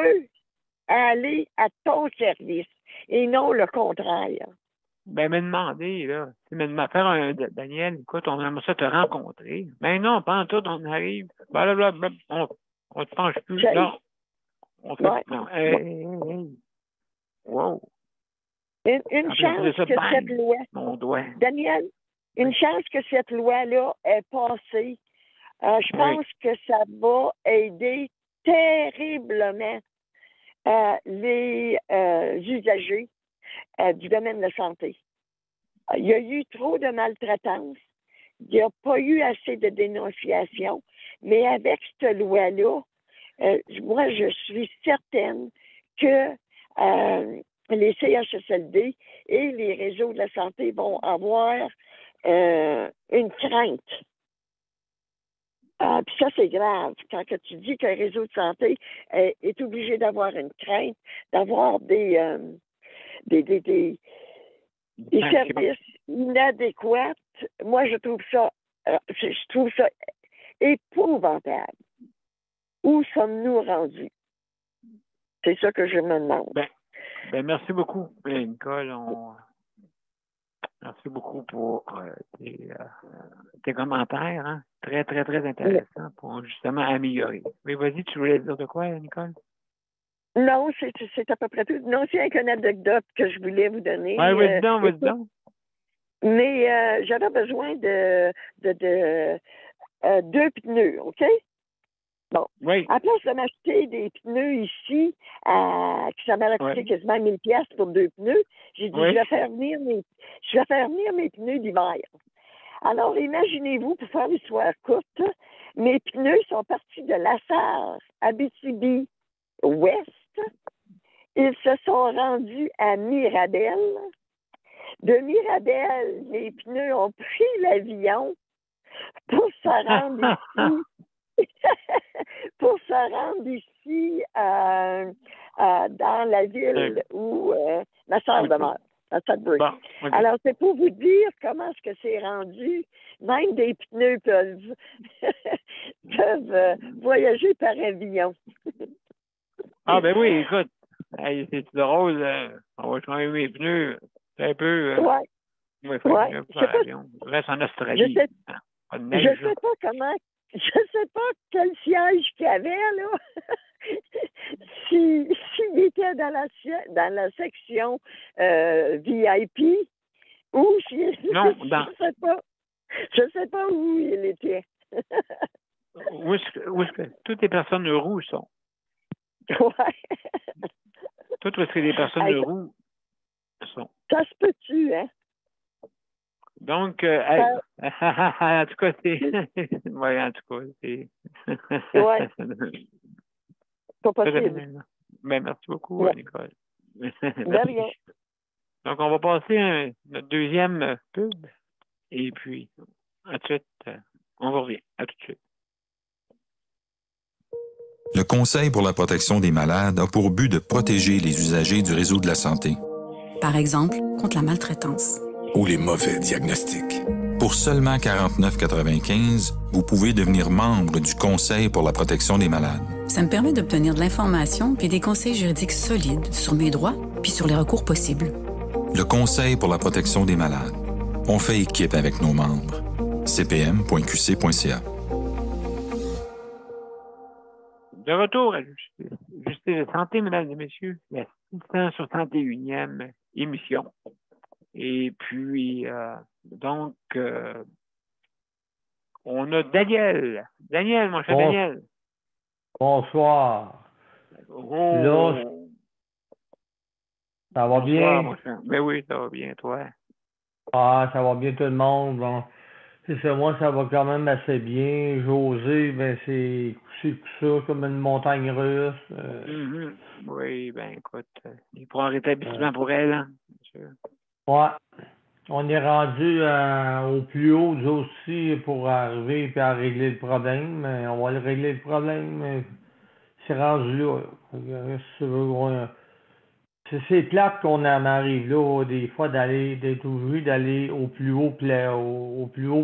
à aller à ton service et non le contraire. Ben, me demander, là, faire un Daniel, écoute, on aimerait ça te rencontrer. Ben non, pas en tout, on arrive, blablabla, on te penche plus, là. On fait, non, wow. Une chance que cette loi, Daniel, une chance que cette loi-là est passée. Je pense que ça va aider terriblement les usagers du domaine de la santé. Il y a eu trop de maltraitance. Il n'y a pas eu assez de dénonciation. Mais avec cette loi-là, moi, je suis certaine que les CHSLD et les réseaux de la santé vont avoir une crainte. Puis ça, c'est grave. Quand tu dis qu'un réseau de santé est obligé d'avoir une crainte, d'avoir des services inadéquats, moi, je trouve ça épouvantable. Où sommes-nous rendus? C'est ça que je me demande. Ben merci beaucoup, Nicole. Merci beaucoup pour tes commentaires. Hein? Très, très, très intéressants pour justement améliorer. Mais vas-y, tu voulais dire de quoi, Nicole? Non, c'est à peu près tout. Non, c'est une anecdote que je voulais vous donner. Oui, vas-y donc. Mais j'avais besoin de 2 pneus, OK? Bon. Oui. À place de m'acheter des pneus ici, qui ça m'a coûté quasiment 1000$ pour 2 pneus, j'ai dit, je vais faire venir mes pneus d'hiver. Alors, imaginez-vous, pour faire l'histoire courte, mes pneus sont partis de Lassar, Abitibi, Ouest. Ils se sont rendus à Mirabel. De Mirabel, les pneus ont pris l'avion pour se rendre ici. Pour se rendre ici dans la ville où ma soeur demeure, à Sudbury. Bon, alors, c'est pour vous dire comment est-ce que c'est rendu. Même des pneus peuvent voyager par avion. Ah ben oui, écoute, c'est drôle, on va changer mes pneus. C'est un peu... Je reste en Australie. Je sais pas comment... Je sais pas quel siège qu'il y avait, là. S'il était dans la section VIP ou si... Non, je sais pas où il était. Où est-ce que toutes les personnes roues sont? Ouais. Toutes où est-ce que les personnes roues sont? Ça se peut-tu, hein? Donc, en tout cas, c'est... Oui, en tout cas, c'est... Ouais. Pas possible. Ben, merci beaucoup, Nicole. De rien. Donc, on va passer notre deuxième pub. Et puis, à tout de suite, on revient. À tout de suite. Le Conseil pour la protection des malades a pour but de protéger les usagers du réseau de la santé. Par exemple, contre la maltraitance. Ou les mauvais diagnostics. Pour seulement 49,95 $, vous pouvez devenir membre du Conseil pour la protection des malades. Ça me permet d'obtenir de l'information puis des conseils juridiques solides sur mes droits puis sur les recours possibles. Le Conseil pour la protection des malades. On fait équipe avec nos membres. cpm.qc.ca. De retour à Justice de santé, mesdames et messieurs, la 661e émission. Et puis, on a Daniel. Daniel, mon cher Daniel. Bonsoir. Oh. Là, ça va bien? Mon cher. Ben oui, ça va bien, toi. Ah, ça va bien tout le monde. Bon, c'est ça, moi, ça va quand même assez bien. José, ben c'est ça, comme une montagne russe. Oui, ben écoute, il prend un rétablissement pour elle, hein, bien sûr. Ouais. On est rendu au plus haut, nous aussi, pour arriver et à régler le problème. On va le régler le problème. Mais c'est rendu là. C'est plate qu'on en arrive là, des fois, d'être obligé d'aller au plus haut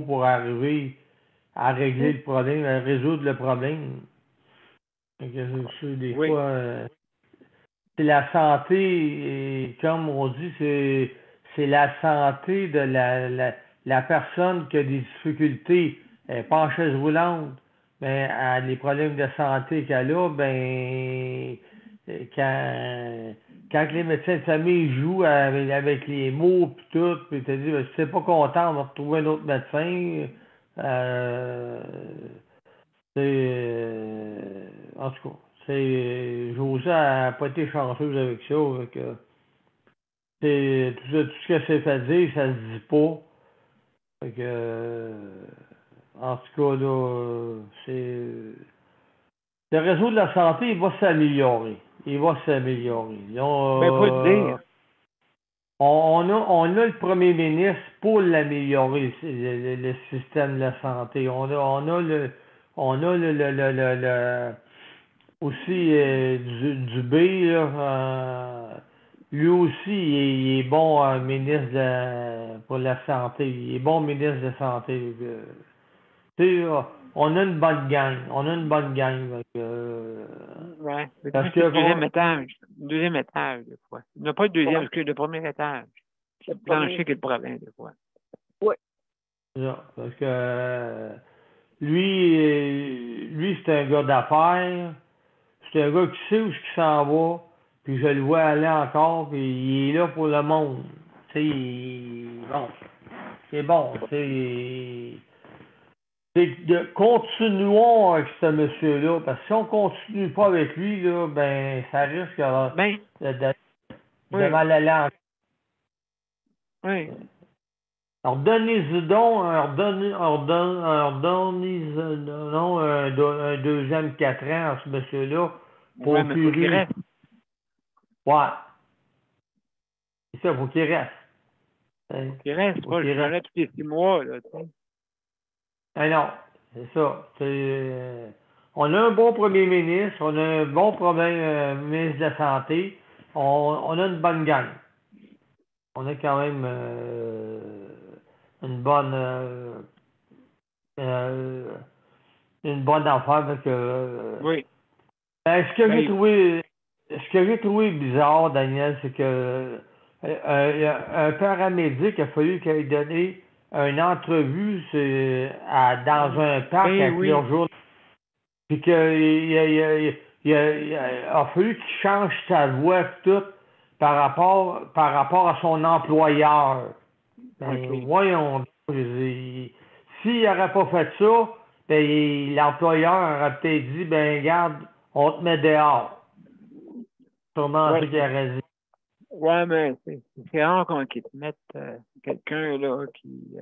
pour arriver à régler le problème, à résoudre le problème. Des fois, c'est la santé, et comme on dit, c'est la santé de la personne qui a des difficultés, pas en chaise roulante, mais a les problèmes de santé qu'elle a, ben quand les médecins de famille jouent avec les mots puis tout, puis tu dis ben, si t'es pas content, on va retrouver un autre médecin. En tout cas, José n'a pas été chanceuse avec ça. Tout ce que c'est fait dire, ça se dit pas. En tout cas, là, le réseau de la santé, il va s'améliorer. Ben, faut te dire. On a le premier ministre pour l'améliorer, le système de la santé. On a aussi Dubé, là, lui aussi, il est bon ministre pour la santé. Il est bon ministre de la santé. On a une bonne gang. Ouais, parce c'est que le deuxième étage, des fois. Il n'y a pas de deuxième, parce que le premier étage. C'est le plancher qui est le problème, des fois. Oui. Parce que lui, c'est un gars d'affaires. C'est un gars qui sait où il s'en va. Puis je le vois aller encore. Puis il est là pour le monde. C'est bon. Continuons avec ce monsieur-là. Parce que si on continue pas avec lui, là, ben, ça risque de mal aller encore. Oui. Alors, donnez-y donc un deuxième 4 ans à ce monsieur-là. Ouais, mais faut qu'il reste. Ouais. C'est ça, faut qu'il reste. Faut qu'il reste, pas le chalet tous les 6 mois, là, tu sais. Ah non, c'est ça. On a un bon premier ministre, on a un bon ministre de la Santé, on a une bonne gang. On a quand même une bonne affaire avec oui. Ce que j'ai trouvé bizarre, Daniel, c'est que un paramédic a fallu qu'il ait donné une entrevue dans un parc avec leur jour. Puis qu'il a fallu qu'il change sa voix tout par rapport à son employeur. Voyons, s'il n'aurait pas fait ça, ben, l'employeur aurait peut-être dit, ben regarde, on te met dehors. Sûrement ce qu'il aurait dit. Ouais, mais c'est rare qu'ils te mettent quelqu'un là qui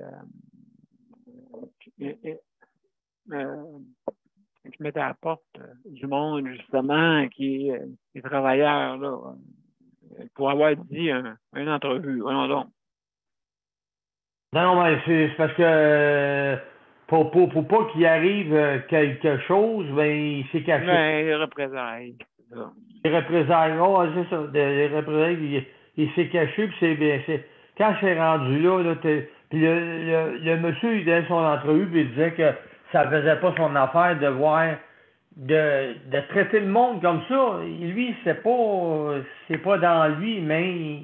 mette à la porte du monde, justement, qui est travailleur, là, pour avoir dit une entrevue. Voyons donc. Non, mais c'est parce que pour pas qu'il arrive quelque chose, ben il s'est caché. Ben, les représailles. Les représailles, c'est ça. Les représailles, il s'est caché, puis quand c'est rendu là, puis le monsieur, il donnait son entrevue, puis il disait que ça faisait pas son affaire de voir de traiter le monde comme ça. Lui, c'est pas dans lui, mais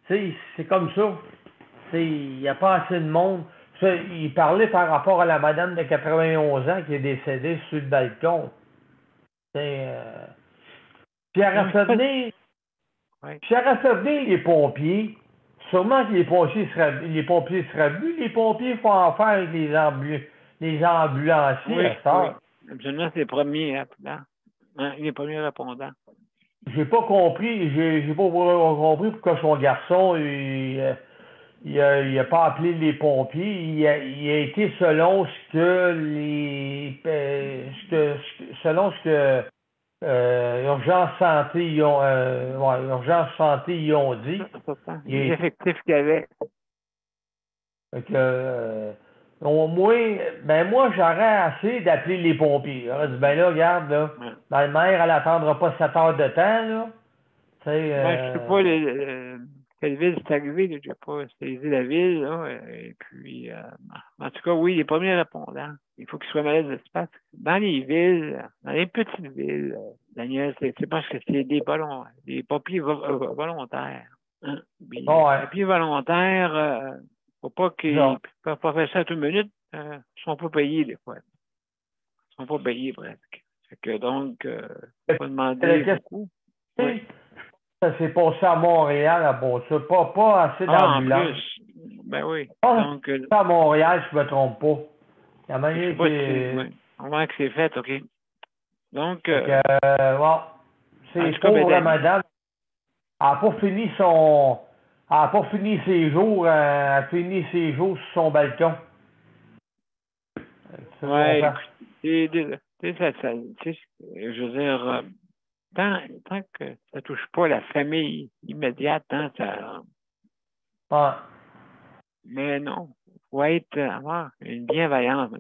c'est comme ça. Il n'y a pas assez de monde. Il parlait par rapport à la madame de 91 ans qui est décédée sur le balcon. Puis elle a fait venir, les pompiers. Sûrement que les pompiers seraient venus. Les pompiers font affaire avec les ambulanciers. Oui. Absolument, c'est les premiers appelants. Hein, les premiers répondants. J'ai pas compris. J'ai pas compris pourquoi son garçon il a pas appelé les pompiers. Il a été selon ce que Urgence Santé ils ont dit. Les effectifs qu'il y avait. Moi, j'aurais essayé d'appeler les pompiers. J'aurais dit, ben là, regarde, là, ma mère, elle n'attendra pas 7 heures de temps, là. Je ne sais pas quelle ville c'est arrivé, je n'ai pas saisi la ville, là. Et puis, en tout cas, oui, les premiers répondants. Il faut qu'ils soient malades d'espace. Dans les villes, dans les petites villes, Daniel, c'est parce que c'est des pompiers volontaires. Hein? Puis, les pompiers volontaires, faut pas qu'ils ne peuvent pas faire ça à toute minute. Ils ne sont pas payés, des fois. Ils ne sont pas payés, presque. Donc, il faut demander beaucoup. Oui. Ça s'est passé à Montréal, à ça. Pas assez d'ambulances. Ben oui. Donc, à Montréal, je ne me trompe pas. La manière on voit que c'est fait, OK. Donc, c'est pour madame. Elle n'a pas fini ses jours. Elle a fini ses jours sur son balcon. Oui, je veux dire, tant que ça ne touche pas la famille immédiate, hein, ça. Mais non, il faut avoir une bienveillance.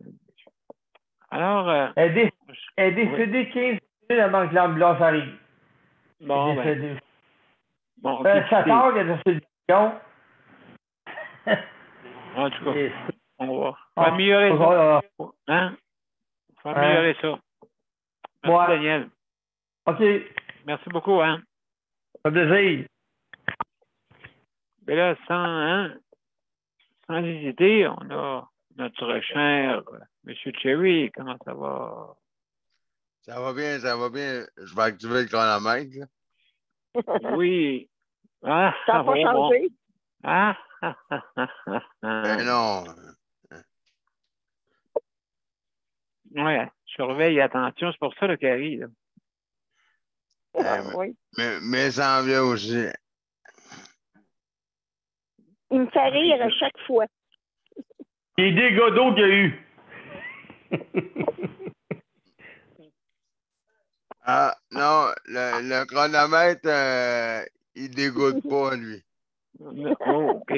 Alors. Elle est décédée 15 minutes avant que l'ambulance arrive. Bon, elle est décédée. Bon, 7 heures qu'elle est sur le balcon. En tout cas, on va améliorer ça. Hein? Il faut améliorer ça. Merci, Daniel. OK. Merci beaucoup, hein. Ça fait plaisir. Mais là, sans hésiter, on a notre cher M. Cherry. Comment ça va? Ça va bien, ça va bien. Je vais activer le chronomètre. Oui. Ça n'a pas changé. Ben non. Oui, surveille, attention, c'est pour ça le carré, là. Oui. Mais ça en vient aussi. Il me fait rire à chaque fois. Les dégâts d'eau qu'il y a eu. Ah, non, le chronomètre, il dégoûte pas, lui. Oh, OK.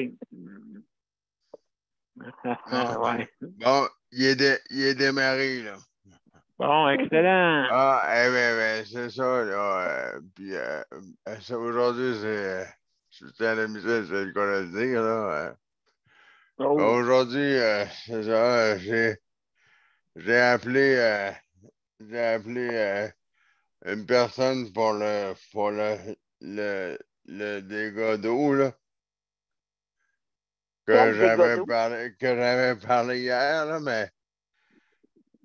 Ouais. Bon, il est démarré, là. Bon, excellent. Ah, c'est ça, là. Puis, aujourd'hui, je tiens à la misère, c'est le cas de le dire, là. Aujourd'hui, c'est ça, j'ai appelé une personne pour le dégât d'eau, là. Que j'avais parlé hier, là, mais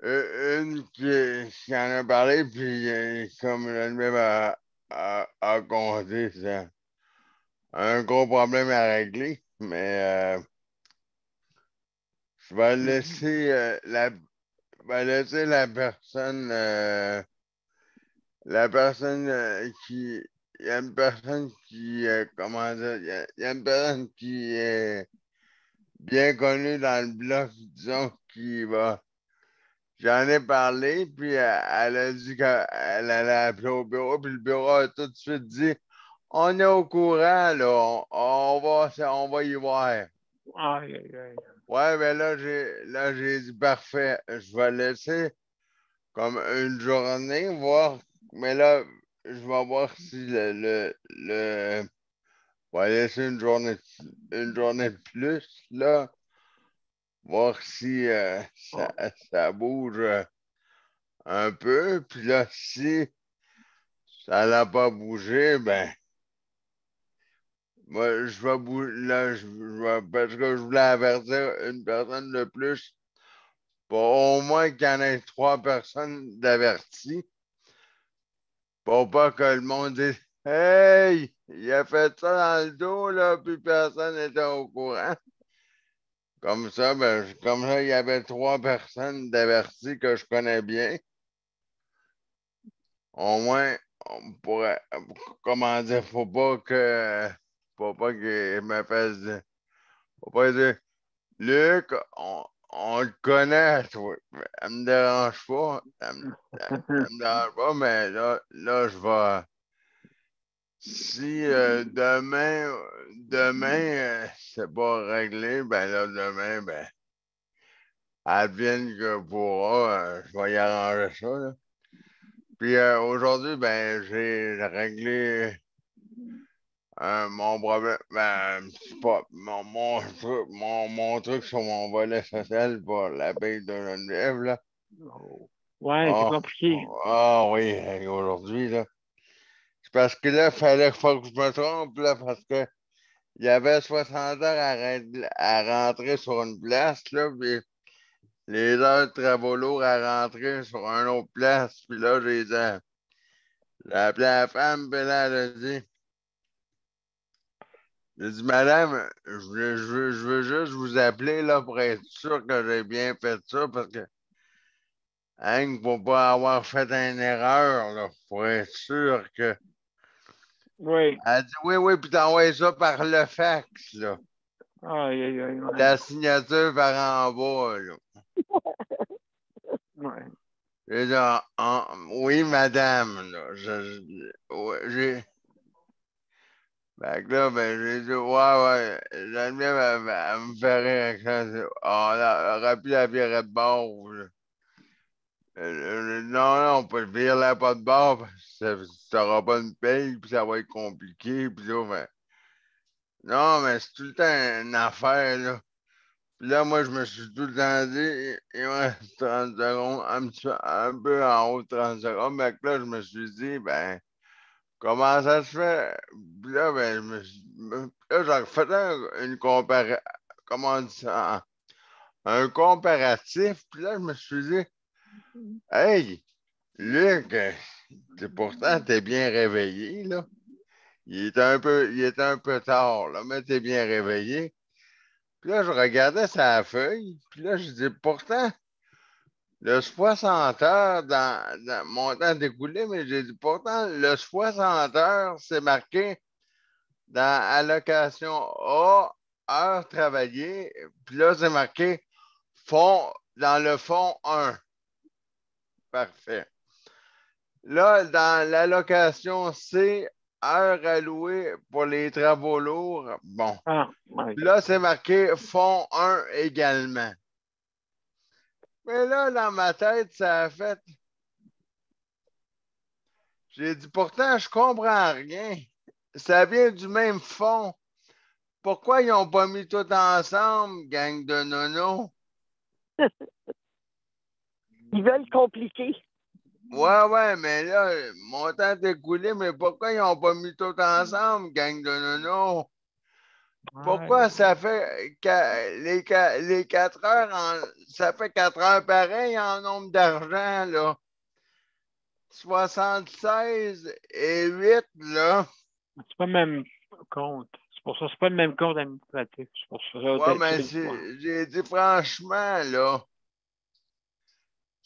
une qui en a parlé, puis comme elle-même a compté, c'est un gros problème à régler, mais je vais laisser la personne qui il y a une personne qui comment dire, il y a une personne qui est bien connue dans le bloc, disons, qui va. J'en ai parlé, puis elle a dit qu'elle allait appeler au bureau, puis le bureau a tout de suite dit on est au courant, là, on va y voir. Aïe, aïe, aïe. Ouais, mais là, j'ai dit parfait, je vais laisser comme une journée, voir, mais là, je vais voir si je vais laisser une journée de plus, là, voir si ça bouge un peu. Puis là, si ça n'a pas bougé, ben, moi, je vais bouger. Là, parce que je voulais avertir une personne de plus pour au moins qu'il y en ait 3 personnes d'averties. Pour pas que le monde dise Hey, il a fait ça dans le dos, là, puis personne n'était au courant. Comme ça, il y avait 3 personnes d'averties que je connais bien. Au moins, on pourrait, comment dire, faut pas qu'il me fasse dire, faut pas dire, Luc, on le connaît, toi. Elle me dérange pas, elle me dérange pas, mais là, je vais, si demain, c'est pas réglé, ben là, demain, ben, advienne que pourra, je vais y arranger ça, là. Puis aujourd'hui, ben, j'ai réglé mon problème. Ben, c'est pas mon truc sur mon volet social pour la paye de Geneviève, là. Ouais, c'est Ah, compliqué. oui, aujourd'hui, là. C'est parce que là, faut que je me trompe, là, parce que il y avait 60 heures à rentrer sur une place, là, puis les heures de travaux lourds à rentrer sur une autre place. Puis là, j'ai appelé la femme, puis là, elle a dit, Madame, je veux juste vous appeler là pour être sûr que j'ai bien fait ça, parce que hein, pour pas avoir fait une erreur, là, pour être sûr que. Oui. Elle dit oui, puis t'envoies ça par le fax, là. Aïe, aïe, aïe. Ouais. La signature par en bas, là. Ouais. J'ai dit, oui, madame, là. Ouais, fait que là, ben, j'ai dit, ouais, Geneviève, elle me fait rire avec ça. On aurait pu la virer de bord. Non, on peut le virer là pas de bord, parce que ça n'aura pas une paye, puis ça va être compliqué, puis là, ben, non, mais c'est tout le temps une affaire, là. Puis là, moi, je me suis tout le temps dit, il me reste 30 secondes, un peu en haut de 30 secondes, mais que là, je me suis dit, ben, comment ça se fait? Puis là, ben, là, j'ai fait comment on dit ça? Un comparatif, puis là, je me suis dit, hey, Luc, pourtant, t'es bien réveillé, là. Il était un peu tard, là, mais t'es bien réveillé. Puis là, je regardais sa feuille, puis là, je dis, pourtant, le 60 heures dans mon temps découlé, mais j'ai dit, pourtant, le 60 heures, c'est marqué dans allocation A, heures travaillées, puis là, c'est marqué dans le fond 1. Parfait. Là, dans l'allocation C, heures allouées pour les travaux lourds, bon. Ah, ouais. Là, c'est marqué fond 1 également. Mais là, dans ma tête, ça a fait. J'ai dit, pourtant, je comprends rien. Ça vient du même fond. Pourquoi ils n'ont pas mis tout ensemble, gang de nono? Ils veulent compliquer. Ouais, mais là, mon temps est écoulé, mais pourquoi ils n'ont pas mis tout ensemble, gang de nono? Pourquoi ça fait les 4 heures, ça fait 4 heures pareil en nombre d'argent, là? 76 et 8, là. C'est pas le même compte. C'est pour ça, c'est pas le même compte administratif. C'est pour ça. Ouais, mais j'ai dit franchement, là,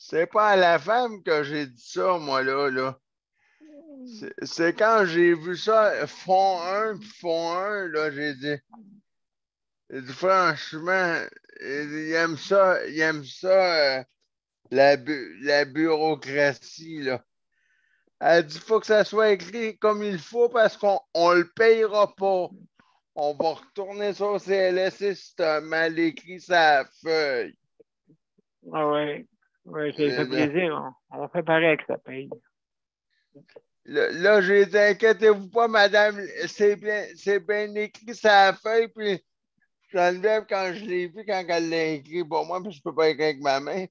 c'est pas à la femme que j'ai dit ça, moi, là. C'est quand j'ai vu ça, fond 1 puis fond 1, là, j'ai dit franchement, il aime ça, la bureaucratie, là. Elle dit, faut que ça soit écrit comme il faut parce qu'on le payera pas. On va retourner sur CLSC si t'as mal écrit sa feuille. Ah ouais. Ouais, ça fait plaisir. On va faire pareil avec sa paye. Là, j'ai dit, inquiétez-vous pas, madame, c'est bien écrit sa feuille, puis Geneviève, quand je l'ai vu, quand elle l'a écrit pour moi, puis je peux pas écrire avec ma main,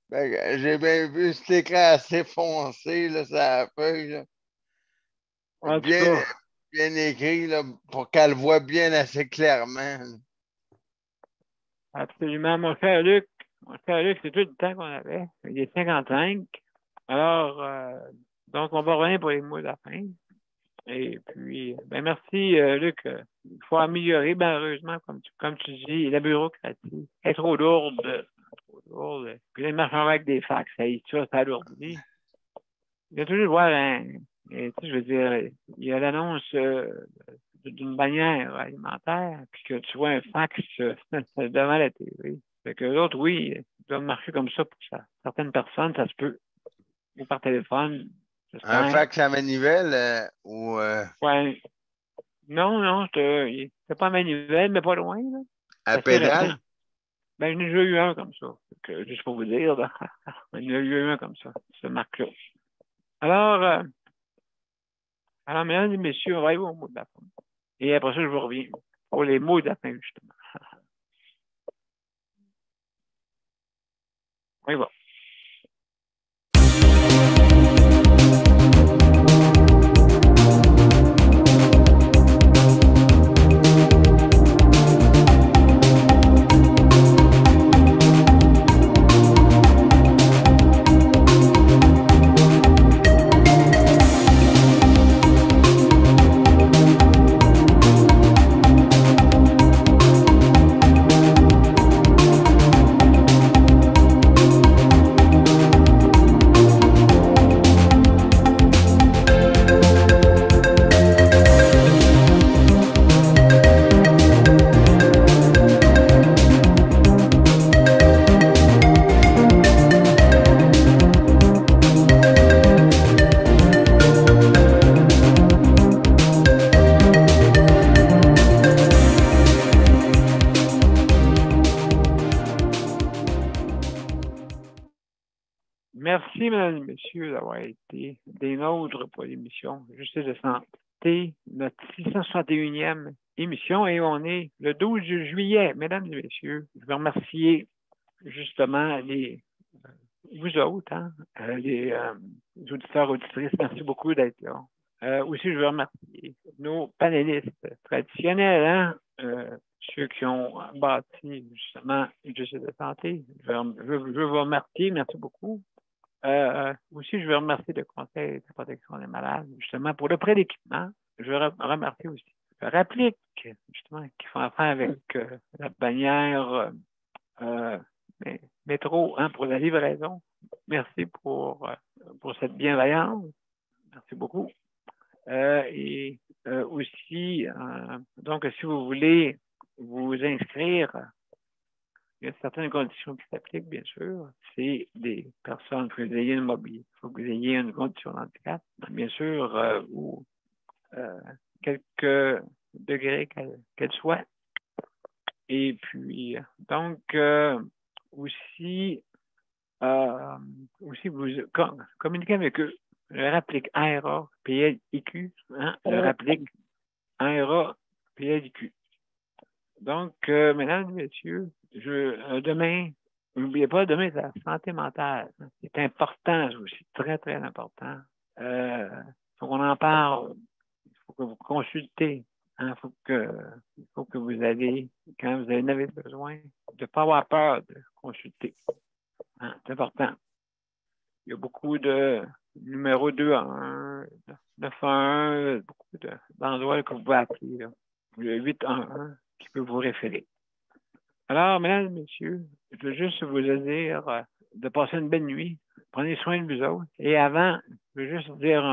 Ben, j'ai bien vu cet écran assez foncé, là, ça la feuille, là. En tout Bien, cas, bien écrit, là, pour qu'elle voit bien assez clairement, là. absolument. Mon cher Luc, c'est tout le temps qu'on avait. Il est 55. Alors, donc, on va revenir pour les mots de la fin. Et puis, ben merci, Luc. Il faut améliorer, malheureusement, comme tu dis, la bureaucratie. Elle est trop lourde. Trop lourde. Puis là, il marche avec des fax. Ça alourdit. Il y a toujours voir tu sais, je veux dire, il y a l'annonce d'une bannière alimentaire, puis que tu vois un fax devant la télé. Fait que l'autre, oui, ils doivent marcher comme ça pour ça. Certaines personnes, ça se peut. Ou par téléphone, Un j'espère. fax à manivelle ou Ouais. Non, c'est pas manivelle, mais pas loin, là. à C'est assez pédale? récent. Ben, j'en ai déjà eu un comme ça. Fait que, juste pour vous dire, là, j'en ai eu un comme ça, ce marque-là. Alors, mesdames et messieurs, on va aller au mot de la fin. Et après ça, je vous reviens pour les mots de la fin, justement. On y va. Merci, mesdames et messieurs, d'avoir été des nôtres pour l'émission Justice de santé, notre 661e émission, et on est le 12 juillet. Mesdames et messieurs, je veux remercier justement vous autres, hein, les auditeurs, auditrices, merci beaucoup d'être là. Aussi, je veux remercier nos panélistes traditionnels, hein, ceux qui ont bâti justement Justice de santé. Je veux vous remercier, merci beaucoup. Aussi, je veux remercier le Conseil de protection des malades, justement, pour le prêt d'équipement. Je veux remercier aussi le Rapplique, justement, qui font affaire avec la bannière métro, hein, pour la livraison. Merci pour cette bienveillance. Merci beaucoup. Et aussi, donc, si vous voulez vous inscrire, il y a certaines conditions qui s'appliquent, bien sûr. C'est des personnes, il faut que vous ayez une mobilité, il faut que vous ayez une condition d'handicap, bien sûr, ou quelques degrés qu'elle soit. Et puis, donc, aussi vous communiquez avec eux. Le Rapplique ARA, PLIQ, hein, le Rapplique ARA, PLIQ. Donc, mesdames et messieurs, demain, n'oubliez pas, demain, c'est la santé mentale. C'est important, c'est aussi très, très important. Il faut qu'on en parle. Il faut que vous consultez. Il faut que vous allez, quand vous en avez besoin, de ne pas avoir peur de consulter. Hein, c'est important. Il y a beaucoup de numéros 211, 911, beaucoup d'endroits que vous pouvez appeler. Là. Le 811 qui peut vous référer. Alors, mesdames et messieurs, je veux juste vous dire de passer une belle nuit. Prenez soin de vous autres. Et avant, je veux juste dire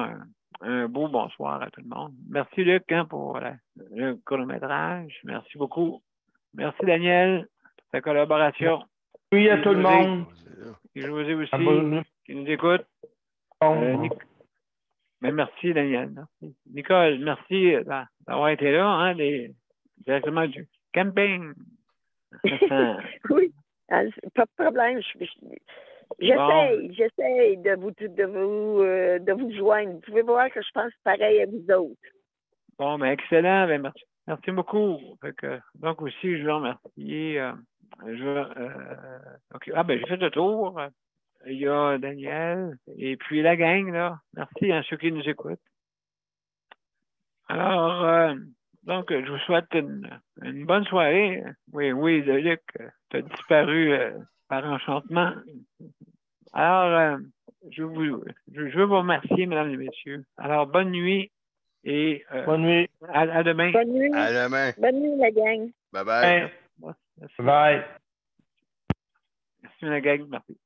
un beau bonsoir à tout le monde. Merci, Luc, hein, pour le chronométrage. Merci beaucoup. Merci, Daniel, pour ta collaboration. Oui, à tout le monde. Et je vous ai aussi qui nous écoute. Merci, Daniel. Merci. Nicole, merci d'avoir été là, hein, directement du camping. Oui, pas de problème. J'essaie de vous joindre. Vous pouvez voir que je pense pareil à vous autres. Bon, ben excellent. Ben, merci beaucoup. Donc aussi, je veux remercier. J'ai fait le tour. il y a Daniel, et puis la gang, là. Merci à ceux qui nous écoutent. Alors, donc, je vous souhaite une bonne soirée. Oui, Luc, tu as disparu par enchantement. Alors, je veux vous remercier, mesdames et messieurs. Alors, bonne nuit et Bonne nuit. À demain. Bonne nuit. À demain. Bonne nuit, la gang. Bye bye. Bye. Merci, la gang. Merci.